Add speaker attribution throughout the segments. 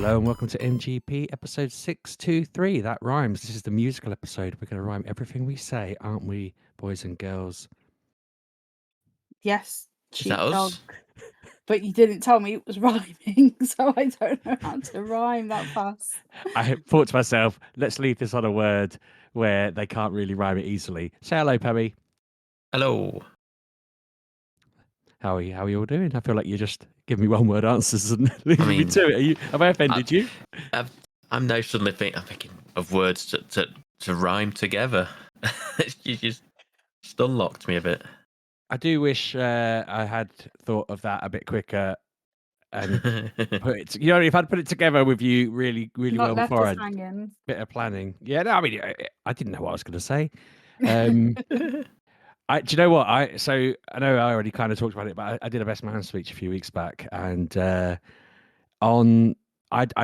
Speaker 1: Hello and welcome to MGP episode 623. That rhymes. This is the musical episode. We're going to rhyme everything we say, aren't we, boys and girls?
Speaker 2: Yes,
Speaker 3: Is that
Speaker 2: Sheepdog.
Speaker 3: us?
Speaker 2: But you didn't tell me it was rhyming, so I don't know how to rhyme that fast.
Speaker 1: I thought to myself, let's leave this on a word where they can't really rhyme it easily. Say hello, Pebby.
Speaker 3: Hello.
Speaker 1: How are you? How are you all doing? I feel like you just give me one word answers and leaving me
Speaker 3: mean,
Speaker 1: to it. Have I offended you?
Speaker 3: I'm now suddenly thinking of words to rhyme together. You just unlocked me a bit.
Speaker 1: I do wish I had thought of that a bit quicker and put it. If I'd put it together with you really
Speaker 2: Not
Speaker 1: well
Speaker 2: left
Speaker 1: before,
Speaker 2: us hanging.
Speaker 1: bit of planning. Yeah, no, I mean, I didn't know what I was going to say. Do you know what? I know I already kind of talked about it, but I did a best man speech a few weeks back, and I'd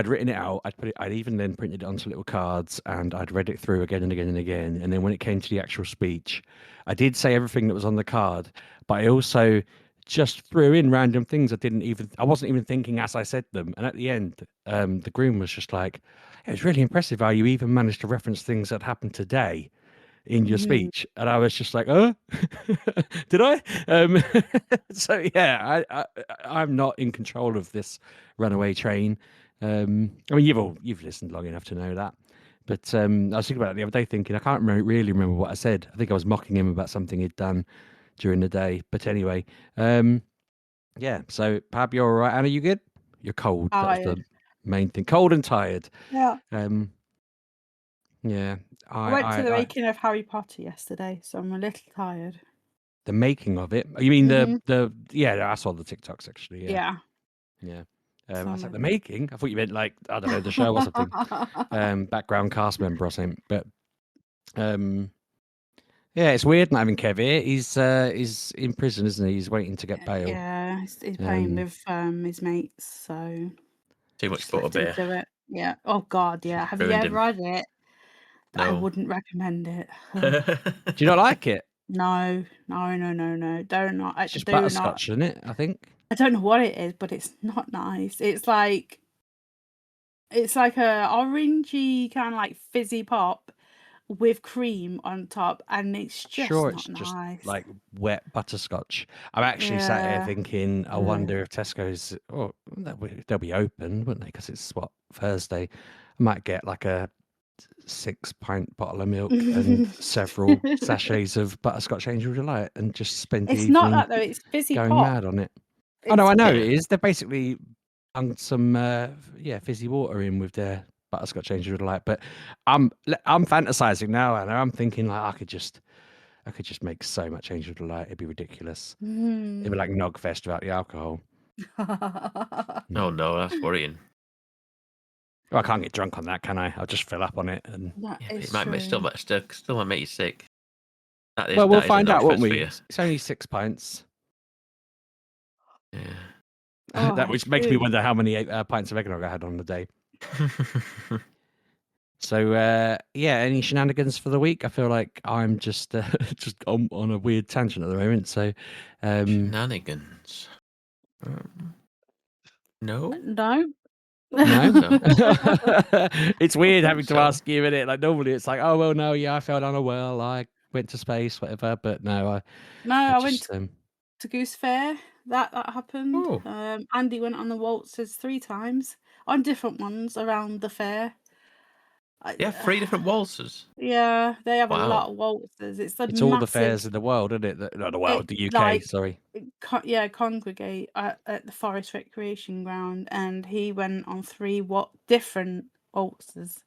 Speaker 1: written it out. I'd even then printed it onto little cards, and I'd read it through again and again and again. And then when it came to the actual speech, I did say everything that was on the card, but I also just threw in random things I wasn't even thinking as I said them. And at the end, the groom was just like, "It was really impressive how you even managed to reference things that happened today in your speech." And I was just like, "Oh, did I?" So yeah, I'm not in control of this runaway train. I mean, you've listened long enough to know that. But I was thinking about it the other day, thinking I can't really remember what I said. I think I was mocking him about something he'd done during the day. But anyway, yeah. So Pab, you're all right. Anna, you good? You're cold. That was the main thing. Cold and tired.
Speaker 2: Yeah.
Speaker 1: Yeah.
Speaker 2: I went to the making of Harry Potter yesterday, so I'm a little tired.
Speaker 1: The making of it? You mean the yeah? I saw the TikToks actually. Yeah. I was like, the making. I thought you meant like, I don't know, the show or something. Background cast member or something. But yeah, it's weird not having Kev here. He's in prison, isn't he? He's waiting to get bail.
Speaker 2: Yeah, he's playing with his mates, so
Speaker 3: too much butterbeer.
Speaker 2: Yeah. Oh God, yeah. Have you ever had it? No. I wouldn't recommend it.
Speaker 1: Do you not like it?
Speaker 2: No. Don't not.
Speaker 1: It's just butterscotch, isn't it? I think.
Speaker 2: I don't know what it is, but it's not nice. It's like a orangey kind of like fizzy pop with cream on top, and it's just not nice.
Speaker 1: Just like wet butterscotch. I'm actually sat here thinking, I wonder if Tesco's, they'll be open, wouldn't they? Because it's Thursday. I might get like a 6-pint bottle of milk and several sachets of butterscotch Angel Delight and just spend the evening.
Speaker 2: It's not that though. It's fizzy
Speaker 1: going
Speaker 2: pop.
Speaker 1: mad on it. Oh no, I know it is. They're basically hung some fizzy water in with their butterscotch Angel Delight. But I'm fantasizing now, and I'm thinking like I could just make so much Angel Delight. It'd be ridiculous. It'd be like Nogfest without the alcohol.
Speaker 3: Oh no, that's worrying.
Speaker 1: Well, I can't get drunk on that, can I? I'll just fill up on it, and
Speaker 3: it might still might make you sick.
Speaker 1: We'll find out, won't we? It's only 6 pints.
Speaker 3: Yeah.
Speaker 1: That which makes me wonder how many pints of eggnog I had on the day. So any shenanigans for the week? I feel like I'm just on a weird tangent at the moment. So
Speaker 3: shenanigans. No.
Speaker 1: It's weird having to ask you, isn't it? Like normally it's like, oh well, no, yeah, I fell down a well, I went to space, whatever. But no,
Speaker 2: I went to Goose Fair. That happened.
Speaker 3: Oh.
Speaker 2: Andy went on the waltzes 3 times on different ones around the fair.
Speaker 3: Yeah, 3 different waltzes.
Speaker 2: Yeah, they have a lot of waltzes. It's
Speaker 1: all the fairs in the world, isn't it? Not the world, the UK. Sorry.
Speaker 2: Congregate at the Forest Recreation Ground, and he went on 3 different waltzes.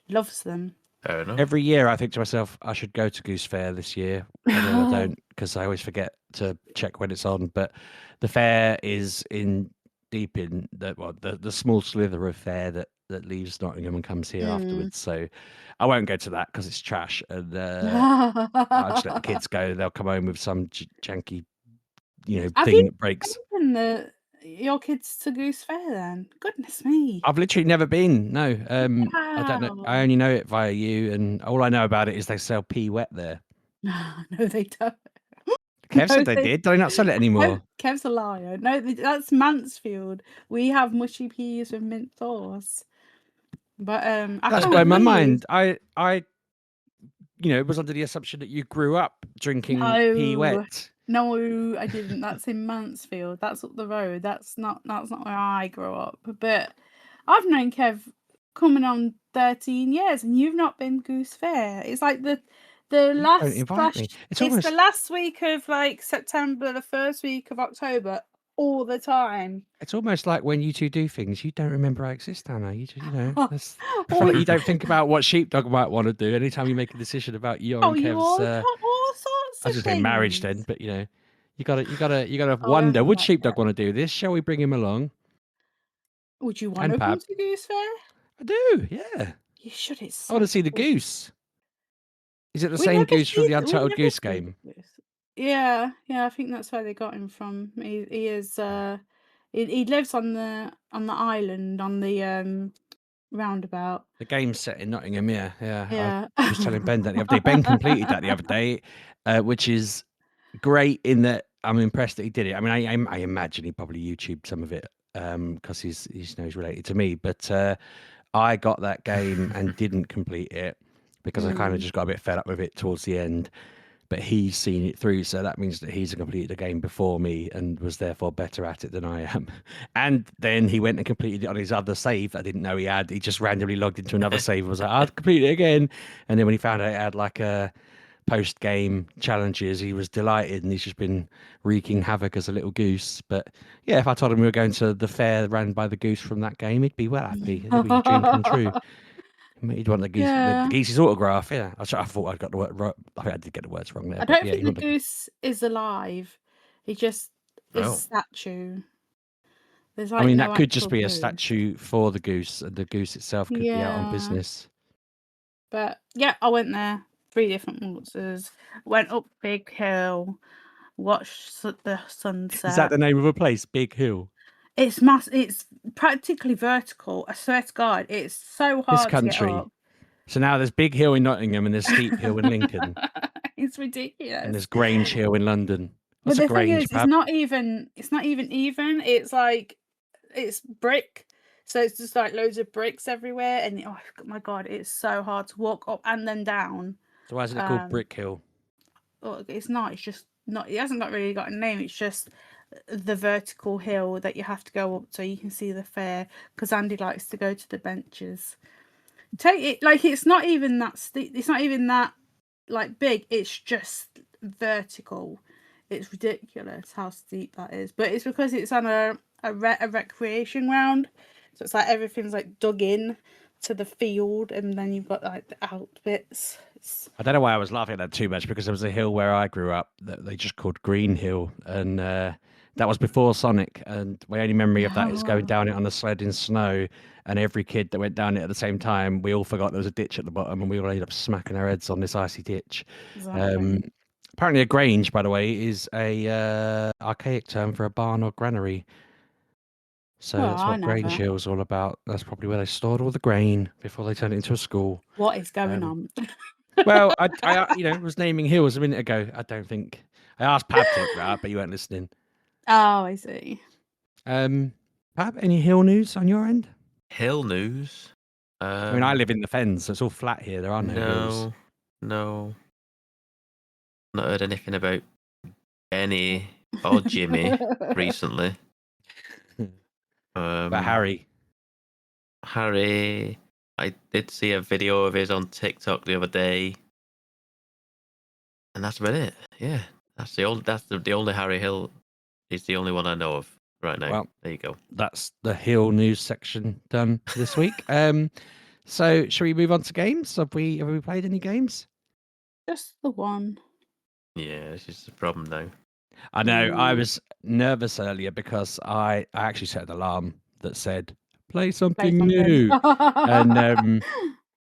Speaker 2: Loves them.
Speaker 3: Fair enough.
Speaker 1: Every year, I think to myself, I should go to Goose Fair this year. And then I don't, because I always forget to check when it's on. But the fair is deep in the small slither of fair that leaves Nottingham and comes here afterwards. So I won't go to that because it's trash. And I'll just let the kids go. They'll come home with some janky, thing that breaks.
Speaker 2: Your kids to Goose Fair then? Goodness me.
Speaker 1: I've literally never been. No. I don't know. I only know it via you, and all I know about it is they sell pea wet there.
Speaker 2: No, they don't.
Speaker 1: Kev said
Speaker 2: No,
Speaker 1: they did. Do they not sell it anymore?
Speaker 2: Kev's a liar. No, that's Mansfield. We have mushy peas with mint sauce. But I
Speaker 1: That's
Speaker 2: can't
Speaker 1: blown my
Speaker 2: believe.
Speaker 1: mind. I was under the assumption that you grew up drinking pea
Speaker 2: No,
Speaker 1: wet.
Speaker 2: no, I didn't. That's in Mansfield. That's up the road. That's not where I grew up. But I've known Kev coming on 13 years, and you've not been Goose Fair. It's like the last
Speaker 1: Don't invite me. It's
Speaker 2: the
Speaker 1: almost
Speaker 2: last week of like September, the first week of October, all the time.
Speaker 1: it's almost like when you two do things, you don't remember I exist, Anna. You just, I feel
Speaker 2: Or
Speaker 1: like you don't think about what Sheepdog might want to do anytime you make a decision about your and
Speaker 2: you
Speaker 1: Kev's.
Speaker 2: all sorts
Speaker 1: I was
Speaker 2: of
Speaker 1: just say marriage
Speaker 2: things.
Speaker 1: then, but you gotta
Speaker 2: Oh, I
Speaker 1: wonder.
Speaker 2: haven't
Speaker 1: Would
Speaker 2: met
Speaker 1: Sheepdog
Speaker 2: yet.
Speaker 1: want to do this? Shall we bring him along?
Speaker 2: Would you want
Speaker 1: And
Speaker 2: to come
Speaker 1: Pab?
Speaker 2: to Goose Fair?
Speaker 1: I do. Yeah,
Speaker 2: You should. It's
Speaker 1: I want to
Speaker 2: so
Speaker 1: see the
Speaker 2: cool.
Speaker 1: goose. Is it the
Speaker 2: We
Speaker 1: same
Speaker 2: never
Speaker 1: goose from
Speaker 2: see
Speaker 1: the
Speaker 2: we
Speaker 1: Untitled
Speaker 2: never
Speaker 1: Goose
Speaker 2: see
Speaker 1: game?
Speaker 2: the goose. Yeah, I think that's where they got him from. He is he lives on the island on the roundabout.
Speaker 1: The game's set in Nottingham. Yeah.
Speaker 2: Yeah.
Speaker 1: I was telling Ben that the other day. Ben completed that the other day, which is great in that I'm impressed that he did it. I mean, I imagine he probably YouTubed some of it because he's related to me. But I got that game and didn't complete it because I kind of
Speaker 2: Mm.
Speaker 1: just got a bit fed up with it towards the end. But he's seen it through, so that means that he's completed the game before me and was therefore better at it than I am. And then he went and completed it on his other save. I didn't know he had. He just randomly logged into another save and was like, "I'd complete it again." And then when he found out it had like a post-game challenges, he was delighted, and he's just been wreaking havoc as a little goose. But yeah, if I told him we were going to the fair ran by the goose from that game, he'd be well happy. It'd be a dream come true. He'd want the
Speaker 2: Yeah.
Speaker 1: geese's autograph. Yeah, I thought I'd got the word right. I think I did get the words wrong there.
Speaker 2: I
Speaker 1: But
Speaker 2: don't
Speaker 1: yeah,
Speaker 2: think
Speaker 1: he
Speaker 2: the
Speaker 1: wanted
Speaker 2: goose is alive. He just is a
Speaker 3: Oh.
Speaker 2: statue. There's
Speaker 1: I
Speaker 2: like
Speaker 1: mean,
Speaker 2: no
Speaker 1: that could just
Speaker 2: actual
Speaker 1: be a
Speaker 2: goose.
Speaker 1: statue for the goose, and the goose itself could be out on
Speaker 2: Yeah.
Speaker 1: business.
Speaker 2: But yeah, I went there. 3 different waltzes. Went up Big Hill. Watched the sunset.
Speaker 1: Is that the name of a place? Big Hill.
Speaker 2: It's It's practically vertical. I swear to God, it's so hard
Speaker 1: This
Speaker 2: to get
Speaker 1: country.
Speaker 2: up.
Speaker 1: So now there's Big Hill in Nottingham, and there's Steep Hill in Lincoln,
Speaker 2: It's
Speaker 1: and
Speaker 2: ridiculous.
Speaker 1: there's Grange Hill in London.
Speaker 2: But
Speaker 1: What's a
Speaker 2: the thing
Speaker 1: Grange,
Speaker 2: is,
Speaker 1: Pab?
Speaker 2: it's not even even. It's like it's brick. So it's just like loads of bricks everywhere, and oh my God, it's so hard to walk up and then down.
Speaker 1: So why isn't it called Brick Hill?
Speaker 2: Well, it's not. It's just not. It hasn't really got a name. It's just the vertical hill that you have to go up so you can see the fair. Because Andy likes to go to the benches. Take it like it's not even that steep. It's not even that like big. It's just vertical. It's ridiculous how steep that is. But it's because it's on a recreation ground, so it's like everything's like dug in to the field, and then you've got like the out bits.
Speaker 1: I don't know why I was laughing at that too much, because there was a hill where I grew up that they just called Green Hill, and that was before Sonic. And my only memory of that is going down it on a sled in snow, and every kid that went down it at the same time, we all forgot there was a ditch at the bottom, and we all ended up smacking our heads on this icy ditch.
Speaker 2: Exactly.
Speaker 1: Apparently, a grange, by the way, is a archaic term for a barn or granary. So
Speaker 2: Well,
Speaker 1: that's
Speaker 2: I
Speaker 1: what Grange
Speaker 2: never.
Speaker 1: Hill's all about. That's probably where they stored all the grain before they turned it into a school.
Speaker 2: What is going on?
Speaker 1: Well, I was naming hills a minute ago. I don't think I asked Pab to look that up, but you weren't listening.
Speaker 2: Oh, I see.
Speaker 1: Pab, any hill news on your end?
Speaker 3: Hill news.
Speaker 1: I mean, I live in the Fens, so it's all flat here. There are no hills.
Speaker 3: No. Not heard anything about Benny or Jimmy recently.
Speaker 1: But Harry,
Speaker 3: I did see a video of his on TikTok the other day, and that's about it. Yeah, that's the only Harry Hill. He's the only one I know of right now.
Speaker 1: Well,
Speaker 3: there you go.
Speaker 1: That's the hill news section done for this week. So shall we move on to games? Have we played any games?
Speaker 2: Just the one.
Speaker 3: Yeah, this is the problem now.
Speaker 1: I know. I was nervous earlier because I actually set an alarm that said play something new, and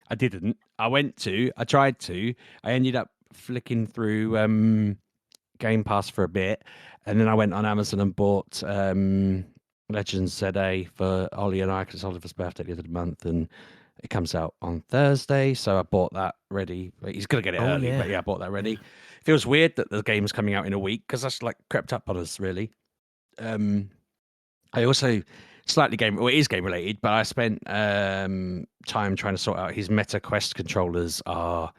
Speaker 1: I didn't. I tried to. I ended up flicking through Game Pass for a bit, and then I went on Amazon and bought Legends ZA for Ollie and I, because it's Oliver's birthday the other month, and It comes out on Thursday, so I bought that ready. He's gonna get it
Speaker 3: Oh,
Speaker 1: early,
Speaker 3: yeah.
Speaker 1: but yeah, I bought that ready. Feels weird that the game's coming out in a week because that's like crept up on us, really. I also slightly it is game related, but I spent time trying to sort out his Meta Quest controllers are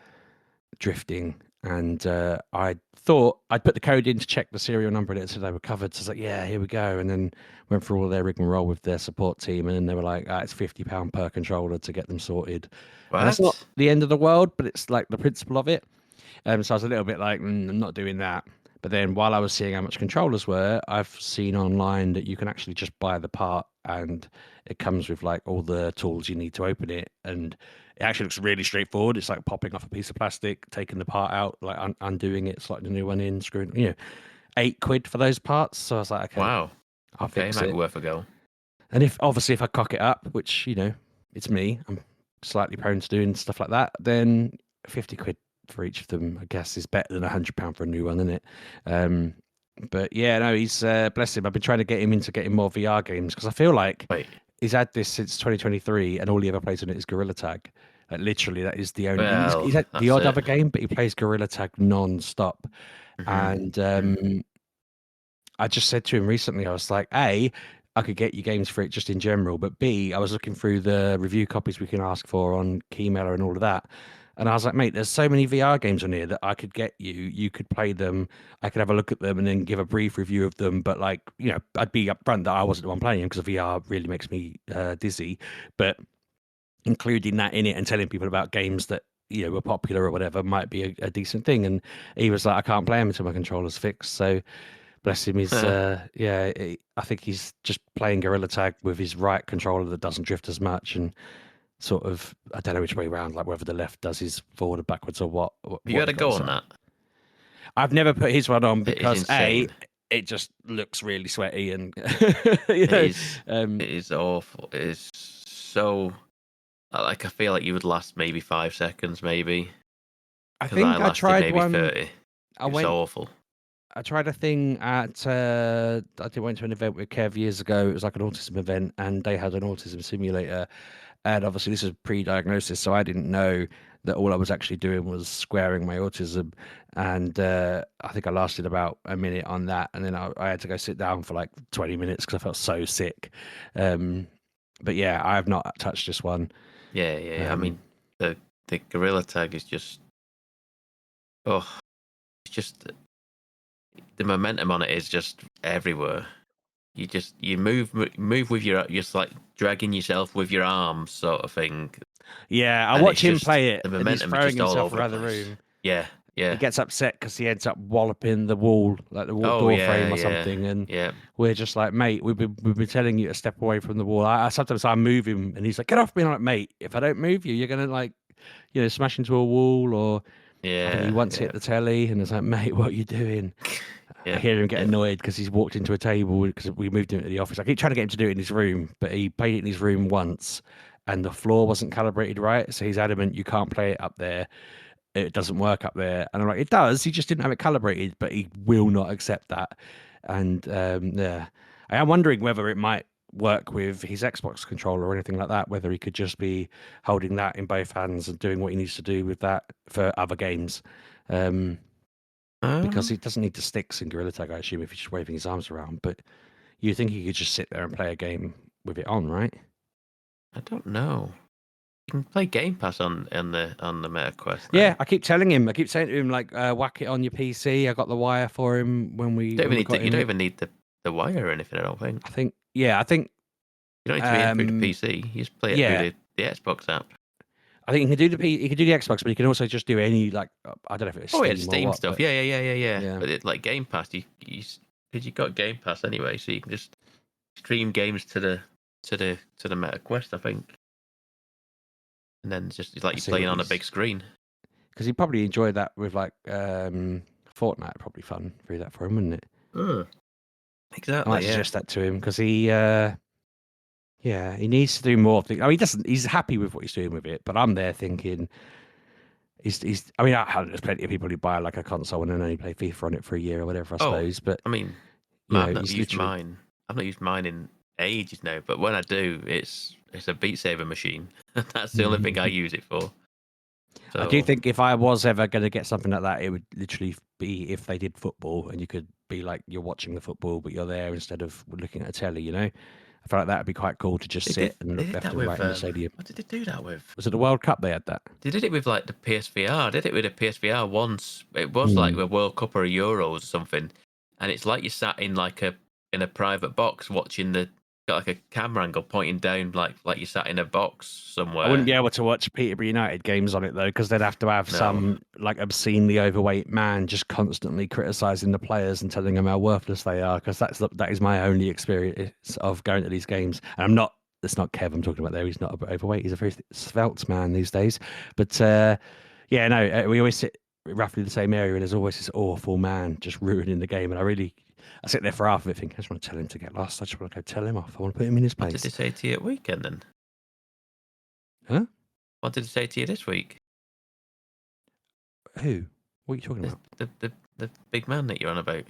Speaker 1: drifting, and I thought I'd put the code in to check the serial number and it said they were covered. So I was like, yeah, here we go, and then went through all their rigmarole with their support team, and then they were like, it's £50 per controller to get them sorted. And that's not
Speaker 3: What?
Speaker 1: the end of the world, but it's like the principle of it. So I was a little bit like, I'm not doing that. But then while I was seeing how much controllers were, I've seen online that you can actually just buy the part and it comes with like all the tools you need to open it. And it actually looks really straightforward. It's like popping off a piece of plastic, taking the part out, like undoing it, slotting the new one in, screwing, £8 for those parts. So I was like, okay,
Speaker 3: Wow.
Speaker 1: I'll
Speaker 3: Okay,
Speaker 1: fix
Speaker 3: might
Speaker 1: it.
Speaker 3: be worth a go.
Speaker 1: And if I cock it up, which, it's me, I'm slightly prone to doing stuff like that, then £50 for each of them, I guess, is better than £100 for a new one, isn't it? But yeah, no, he's bless him. I've been trying to get him into getting more VR games because I feel like
Speaker 3: Wait.
Speaker 1: he's had this since 2023, and all he ever plays on it is Gorilla Tag. Like literally, that is the only.
Speaker 3: Well,
Speaker 1: He's had the
Speaker 3: that's
Speaker 1: odd
Speaker 3: it.
Speaker 1: other game, but he plays Gorilla Tag non-stop.
Speaker 3: Mhm.
Speaker 1: And I just said to him recently, I was like, A, I could get you games for it just in general, but B, I was looking through the review copies we can ask for on Keymailer and all of that. And I was like, mate, there's so many VR games on here that I could get you. You could play them. I could have a look at them and then give a brief review of them. But like, I'd be upfront that I wasn't the one playing them because VR really makes me dizzy. But including that in it and telling people about games that were popular or whatever might be a decent thing. And he was like, I can't play them until my controller's fixed. So bless him. He's I think he's just playing Gorilla Tag with his right controller that doesn't drift as much and sort of, I don't know which way around, like whether the left does his forward or backwards or what.
Speaker 3: You got to
Speaker 1: he
Speaker 3: go
Speaker 1: set
Speaker 3: on
Speaker 1: up.
Speaker 3: that.
Speaker 1: I've never put his one on
Speaker 3: It is
Speaker 1: because A,
Speaker 3: insane.
Speaker 1: it just looks really sweaty and
Speaker 3: It is awful. It is so like I feel like you would last maybe 5 seconds, maybe.
Speaker 1: I
Speaker 3: Because I
Speaker 1: think I
Speaker 3: lasted
Speaker 1: tried
Speaker 3: maybe
Speaker 1: one.
Speaker 3: 30. It was awful.
Speaker 1: I tried a thing at went to an event with Kev years ago. It was like an autism event, and they had an autism simulator. And obviously, this was pre-diagnosis, so I didn't know that all I was actually doing was squaring my autism. And I think I lasted about a minute on that, and then I had to go sit down for like 20 minutes because I felt so sick. But yeah, I have not touched this one.
Speaker 3: Yeah. I mean, the Gorilla Tag is just it's just the momentum on it is just everywhere. You move with your just like dragging yourself with your arms, sort of thing.
Speaker 1: Yeah, I
Speaker 3: And
Speaker 1: watch
Speaker 3: it's
Speaker 1: him
Speaker 3: just
Speaker 1: play it,
Speaker 3: the
Speaker 1: and he's
Speaker 3: momentum is
Speaker 1: throwing
Speaker 3: just all
Speaker 1: himself
Speaker 3: over the
Speaker 1: around the
Speaker 3: place.
Speaker 1: room.
Speaker 3: Yeah.
Speaker 1: He gets upset because he ends up walloping the wall, like the wall door frame or something, and we're just like, mate, we've been telling you to step away from the wall. Sometimes I move him, and he's like, get off me! And I'm like, mate, if I don't move you, you're gonna like, smash into a wall, or I think he once hit the telly, and it's like, mate, what are you doing? I hear him get annoyed because he's walked into a table because we moved him to the office. I keep trying to get him to do it in his room, but he played it in his room once, and the floor wasn't calibrated right, so he's adamant you can't play it up there. It doesn't work up there. And I'm like, it does. He just didn't have it calibrated, but he will not accept that. And I am wondering whether it might work with his Xbox controller or anything like that, whether he could just be holding that in both hands and doing what he needs to do with that for other games. Because he doesn't need the sticks in Gorilla Tag, I assume, if he's just waving his arms around. But you think he could just sit there and play a game with it on, right?
Speaker 3: I don't know. You can play Game Pass on the Meta Quest.
Speaker 1: Yeah, I keep telling him. I keep saying to him, like, whack it on your PC. I got the wire for him when we.
Speaker 3: You don't
Speaker 1: got
Speaker 3: even need the wire or anything. I don't think.
Speaker 1: I think. Yeah, I think.
Speaker 3: You don't need to be in through the PC. You just play it through the Xbox app.
Speaker 1: I think he can do the Xbox, but he can also just do any like I don't know if it's Steam or what,
Speaker 3: stuff.
Speaker 1: But,
Speaker 3: Yeah. But it, like Game Pass, because you got Game Pass anyway, so you can just stream games to the Meta Quest, I think. And then just like you're playing on a big screen.
Speaker 1: Because he'd probably enjoy that with like Fortnite. Probably fun through that for him, wouldn't it?
Speaker 3: Exactly.
Speaker 1: I might suggest that to him because he needs to do more things. I mean, he's happy with what he's doing with it, but I'm there thinking he's. I mean, there's plenty of people who buy like a console and then only play FIFA on it for a year or whatever, I suppose. But
Speaker 3: I mean, I've not used mine. I've not used mine in ages now, but when I do, it's it's a Beat Saber machine. That's the only thing I use it for. So
Speaker 1: I do think if I was ever going to get something like that, it would literally be if they did football and you could be like you're watching the football, but you're there instead of looking at a telly. You know, I feel like that would be quite cool to just sit and look left and right in the stadium.
Speaker 3: What did they do that with?
Speaker 1: Was it the World Cup they had that?
Speaker 3: They did it with like the PSVR. Did it with a PSVR once. It was like the World Cup or Euros or something, and it's like you sat in like in a private box watching got like a camera angle pointing down like you sat in a box somewhere.
Speaker 1: I wouldn't be able to watch Peterborough United games on it though, because they'd have to have some like obscenely overweight man just constantly criticising the players and telling them how worthless they are. Because that is my only experience of going to these games. And I'm not. It's not Kev I'm talking about there. He's not overweight. He's a very svelte man these days. But yeah, no, we always sit roughly the same area, and there's always this awful man just ruining the game. And I sit there for half of it thinking, I just want to tell him to get lost. I just want to go tell him off. I want to put him in his place.
Speaker 3: What did they say to you at weekend then?
Speaker 1: Huh?
Speaker 3: What did they say to you this week?
Speaker 1: Who? What are you talking about?
Speaker 3: The big man that you're on about.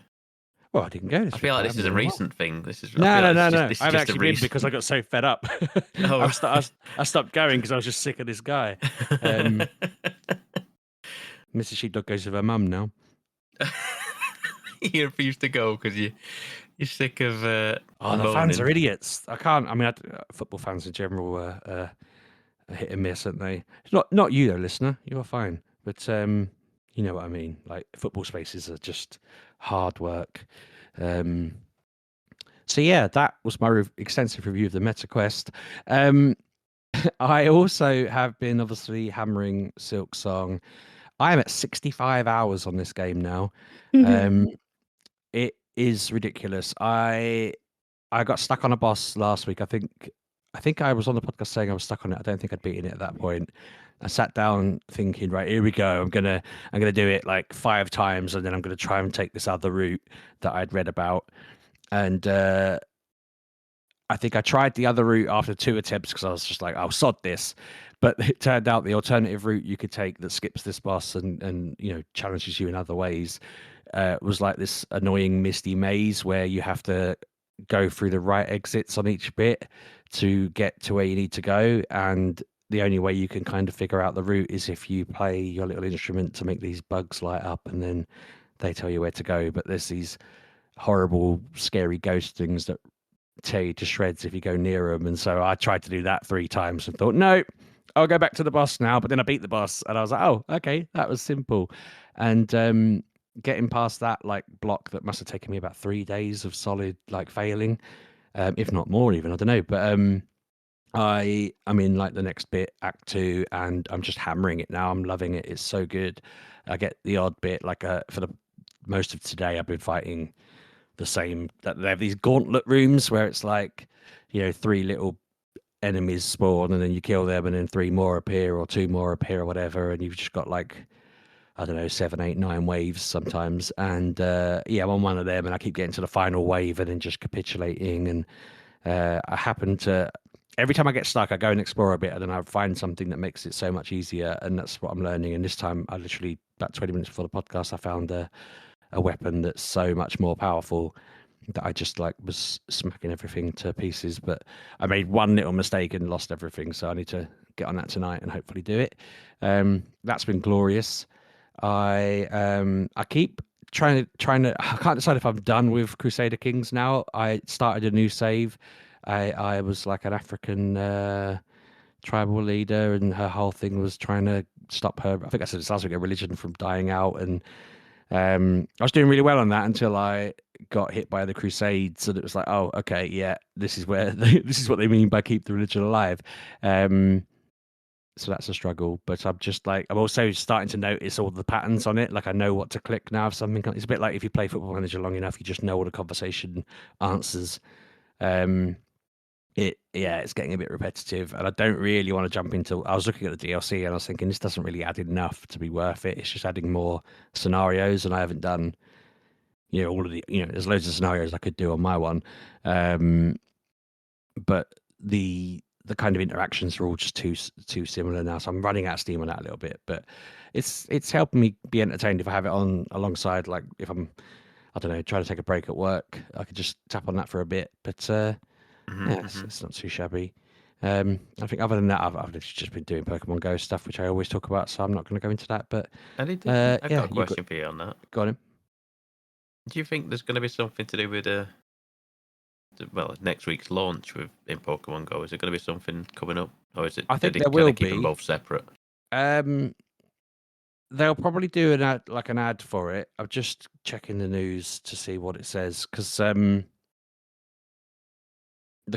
Speaker 1: Well, I didn't go.
Speaker 3: I feel like this is a recent thing. This is
Speaker 1: no.
Speaker 3: I've
Speaker 1: actually been because I got so fed up. I stopped going because I was just sick of this guy. Mrs. Sheepdog goes with her mum now.
Speaker 3: You refuse to go because you're sick of.
Speaker 1: The fans are idiots. I can't. I mean, football fans in general are hit and miss, aren't they? Not you though, listener. You're fine, but you know what I mean. Like football spaces are just hard work. So yeah, that was my extensive review of the MetaQuest. I also have been obviously hammering Silksong. I am at 65 hours on this game now. It is ridiculous. I got stuck on a boss last week. I think I was on the podcast saying I was stuck on it. I don't think I'd beaten it at that point. I sat down thinking, right, here we go. I'm gonna do it like 5 times, and then I'm gonna try and take this other route that I'd read about. And I think I tried the other route after 2 attempts because I was just like, I'll sod this. But it turned out the alternative route you could take that skips this boss and you know challenges you in other ways was like this annoying misty maze where you have to go through the right exits on each bit to get to where you need to go. And the only way you can kind of figure out the route is if you play your little instrument to make these bugs light up, and then they tell you where to go. But there's these horrible, scary ghost things that tear you to shreds if you go near them. And so I tried to do that 3 times and thought, no, I'll go back to the boss now. But then I beat the boss and I was like, oh, okay, that was simple. And getting past that like block that must have taken me about 3 days of solid failing, if not more even, I don't know. But I'm in like the next bit, Act 2, and I'm just hammering it now. I'm loving it. It's so good. I get the odd bit for the most of today I've been fighting the same. They have these gauntlet rooms where it's like, you know, 3 little enemies spawn and then you kill them and then 3 more appear or 2 more appear or whatever, and you've just got like, I don't know, 7, 8, 9 waves sometimes. And yeah, I'm on one of them and I keep getting to the final wave and then just capitulating. And I happen to, every time I get stuck, I go and explore a bit and then I find something that makes it so much easier. And that's what I'm learning. And this time I literally, about 20 minutes before the podcast, I found a weapon that's so much more powerful that I just was smacking everything to pieces. But I made one little mistake and lost everything. So I need to get on that tonight and hopefully do it. That's been glorious. I keep trying to. I can't decide if I'm done with Crusader Kings now. I started a new save. I was like an African tribal leader, and her whole thing was trying to stop her. I think I said this last week, a religion from dying out, and I was doing really well on that until I got hit by the Crusades, and it was like, oh, okay, yeah, this is where this is what they mean by keep the religion alive. So that's a struggle, but I'm just like, I'm also starting to notice all the patterns on it. Like I know what to click now if something. It's a bit like if you play Football Manager long enough, you just know all the conversation answers. It's getting a bit repetitive, and I don't really want to jump into. I was looking at the DLC and I was thinking this doesn't really add enough to be worth it. It's just adding more scenarios, and I haven't done, you know, all of the, you know, there's loads of scenarios I could do on my one, but the kind of interactions are all just too similar now. So I'm running out of steam on that a little bit, but it's helping me be entertained if I have it on alongside. Like if I'm, I don't know, trying to take a break at work, I could just tap on that for a bit. But yeah, it's not too shabby. I think other than that, I've literally just been doing Pokemon Go stuff, which I always talk about, so I'm not going to go into that. But
Speaker 3: I've
Speaker 1: yeah,
Speaker 3: got a question for you on that.
Speaker 1: Got him.
Speaker 3: Do you think there's going to be something to do with next week's launch in Pokemon Go? Is there going to be something coming up, or is it?
Speaker 1: I think
Speaker 3: they
Speaker 1: there will
Speaker 3: keep them
Speaker 1: be.
Speaker 3: both separate.
Speaker 1: They'll probably do an ad for it. I'm just checking the news to see what it says, because the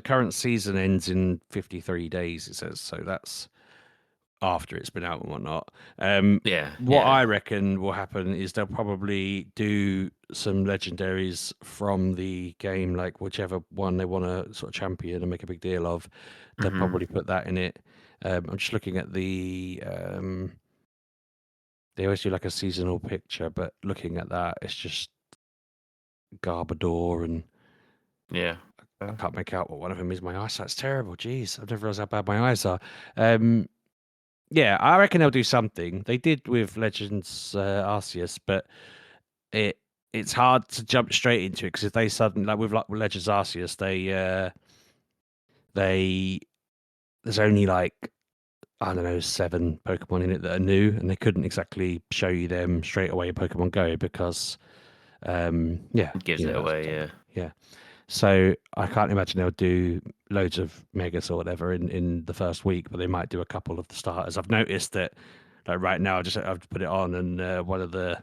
Speaker 1: current season ends in 53 days. It says, so that's after it's been out and whatnot. What I reckon will happen is they'll probably do some legendaries from the game, like whichever one they want to sort of champion and make a big deal of. They'll probably put that in it. I'm just looking at the. They always do like a seasonal picture, but looking at that, it's just Garbodor and I can't make out what one of them is. My eyesight's terrible. Jeez, I've never realized how bad my eyes are. Yeah, I reckon they'll do something. They did with Legends Arceus, but it's hard to jump straight into it, because if they suddenly, like with Legends Arceus, there's only like, I don't know, 7 Pokemon in it that are new, and they couldn't exactly show you them straight away in Pokemon Go because
Speaker 3: It gives it away.
Speaker 1: Yeah. So I can't imagine they'll do loads of megas or whatever in the first week, but they might do a couple of the starters. I've noticed that, like right now, I've put it on, and one of the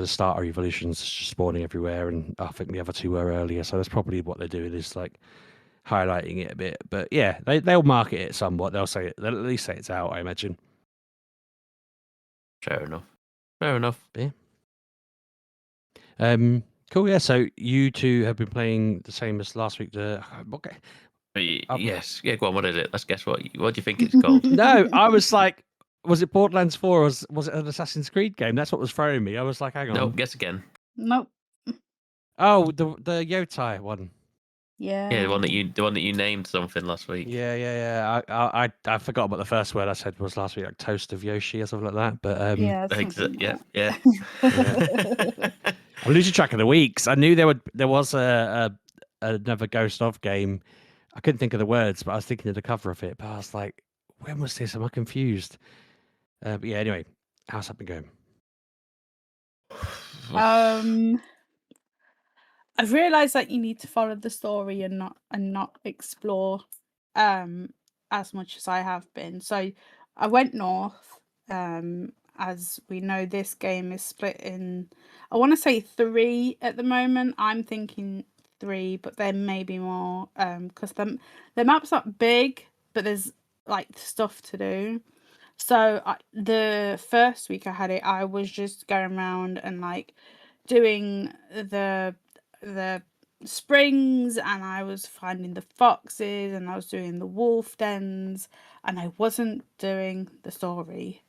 Speaker 1: starter evolutions is just spawning everywhere, and I think the other 2 were earlier. So that's probably what they're doing, is like highlighting it a bit. But yeah, they'll market it somewhat. They'll at least say it's out, I imagine.
Speaker 3: Fair enough.
Speaker 1: Yeah. Cool. Yeah. So you two have been playing the same as last week. Okay.
Speaker 3: Yes. Yeah. Go on. What is it? Let's guess what do you think it's called?
Speaker 1: No, I was like, was it Borderlands 4 or was it an Assassin's Creed game? That's what was throwing me. I was like, hang on.
Speaker 3: No. Guess again.
Speaker 2: Nope.
Speaker 1: Oh, the Yōtei one.
Speaker 2: Yeah.
Speaker 3: Yeah, the one that you named something last week.
Speaker 1: Yeah. I forgot about the first word I said was last week, like Toast of Yoshi or something like that. But
Speaker 2: yeah.
Speaker 3: Yeah.
Speaker 1: I'm losing track of the weeks. I knew there was another Ghost of game. I couldn't think of the words, but I was thinking of the cover of it. But I was like, when was this? Am I confused? But yeah, anyway, how's that been going?
Speaker 2: I've realised that you need to follow the story and not explore as much as I have been. So I went north. As we know, this game is split in, I want to say 3 at the moment. I'm thinking 3, but there may be more because the map's not big, but there's like stuff to do. So the first week I had it, I was just going around and like doing the springs, and I was finding the foxes, and I was doing the wolf dens, and I wasn't doing the story.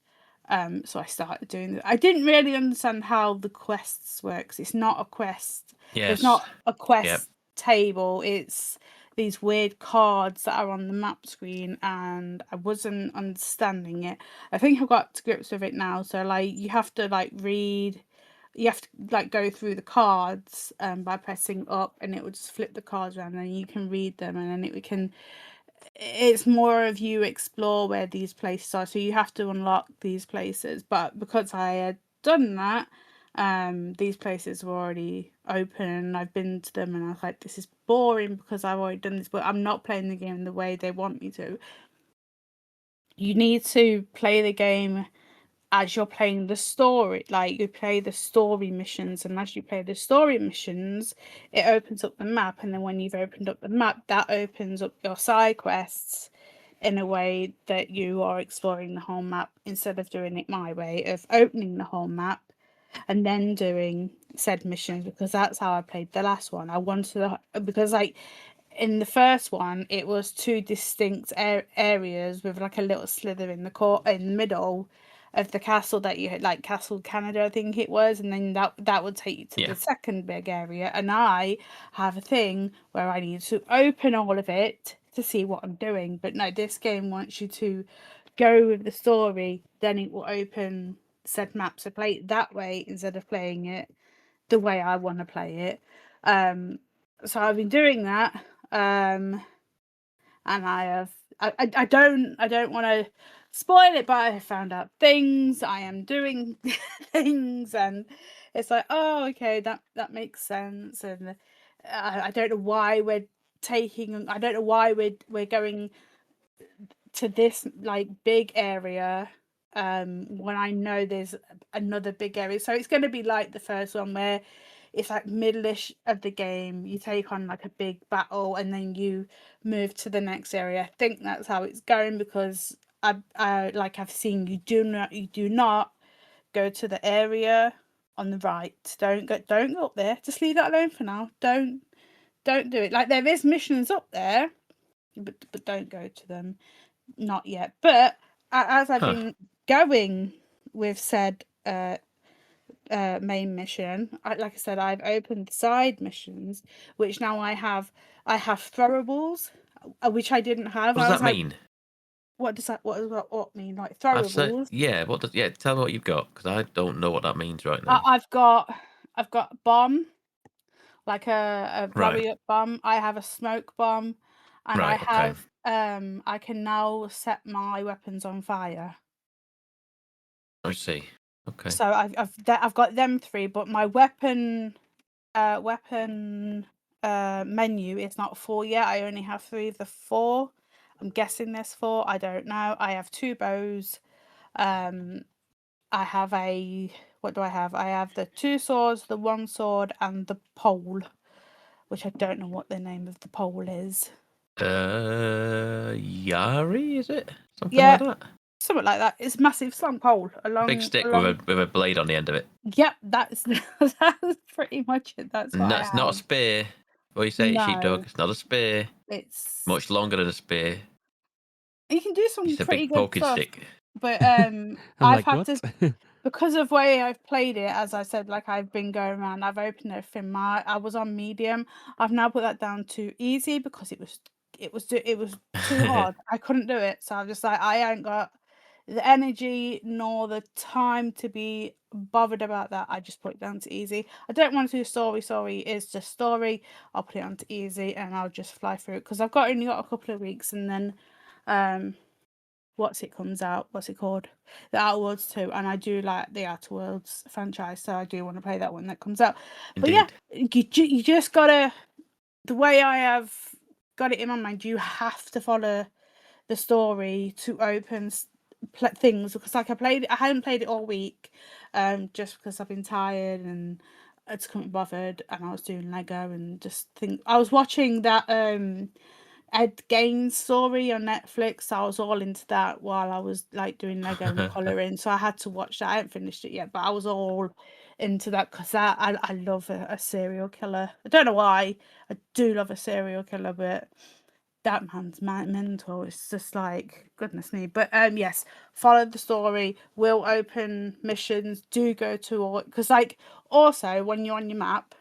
Speaker 2: So I started doing I didn't really understand how the quests works. It's not a quest.
Speaker 3: Yes.
Speaker 2: There's not a quest table. It's these weird cards that are on the map screen, and I wasn't understanding it. I think I've got to grips with it now. So like you have to like read, you have to like go through the cards by pressing up, and it would just flip the cards around, and you can read them, and then it's more of you explore where these places are. So you have to unlock these places. But because I had done that, these places were already open, and I've been to them, and I was like, this is boring because I've already done this, but I'm not playing the game the way they want me to. You need to play the game as you're playing the story. Like you play the story missions, and as you play the story missions, it opens up the map, and then when you've opened up the map, that opens up your side quests in a way that you are exploring the whole map, instead of doing it my way of opening the whole map and then doing said missions, because that's how I played the last one. I wanted because like in the first one, it was 2 distinct areas with like a little slither in the middle of the castle that you had, like Castle Canada, I think it was, and then that would take you to the second big area. And I have a thing where I need to open all of it to see what I'm doing. But no, this game wants you to go with the story, then it will open said map. So play it that way instead of playing it the way I want to play it. So I've been doing that. and I don't want to spoil it, but I found out things. I am doing things, and it's like, oh, okay, that makes sense. And I don't know why we're taking. I don't know why we're going to this like big area when I know there's another big area. So it's going to be like the first one where it's like middle-ish of the game, you take on like a big battle and then you move to the next area. I think that's how it's going, because I've seen you do not go to the area on the right. Don't go up there. Just leave that alone for now. Don't do it. Like, there is missions up there, but don't go to them. Not yet. But as I've been going with said main mission, like I said, I've opened side missions, which now I have throwables, which I didn't have.
Speaker 3: What does that mean?
Speaker 2: What does that what mean? Like throwables?
Speaker 3: Tell me what you've got, because I don't know what that means right now.
Speaker 2: I've got bomb, like a blowy up bomb. I have a smoke bomb, and I have I can now set my weapons on fire.
Speaker 3: I see. Okay.
Speaker 2: So I've got them 3, but my weapon menu is not 4 yet. I only have 3 of the 4. I'm guessing there's 4. I don't know. I have 2 bows. I have what do I have? I have the 2 swords, the 1 sword, and the pole, which I don't know what the name of the pole is.
Speaker 3: Yari, is it? Something
Speaker 2: like
Speaker 3: that?
Speaker 2: Something like that. It's a massive long pole.
Speaker 3: Big stick with a blade on the end of it.
Speaker 2: Yep, that's pretty much it. That's what
Speaker 3: it's not a spear. What you say, Sheepdog? It's not a spear.
Speaker 2: It's
Speaker 3: much longer than a spear.
Speaker 2: You can do some pretty good stuff. Stick. But I've had to, because of the way I've played it, as I said, like I've been going around, I've opened everything. I was on medium. I've now put that down to easy because it was too hard. I couldn't do it, so I'm just like, I ain't got the energy nor the time to be bothered about that. I just put it down to easy. I don't want to do story. It's just story. I'll put it on to easy and I'll just fly through it, because I've only got a couple of weeks, and then comes out, what's it called, the Outer Worlds 2, and I do like the Outer Worlds franchise, so I do want to play that when that comes out. Indeed. But yeah, you just gotta, the way I have got it in my mind, you have to follow the story to open things, because like I hadn't played it all week, just because I've been tired and I just couldn't be bothered, and I was doing Lego and I was watching that Ed Gaines story on Netflix, so I was all into that while I was like doing Lego and colouring, so I had to watch that. I haven't finished it yet, but I was all into that because I love a serial killer. I don't know why. I do love a serial killer, but that man's mental. It's just like, goodness me. But yes, follow the story. We'll open missions. Do go to all, because like also when you're on your map,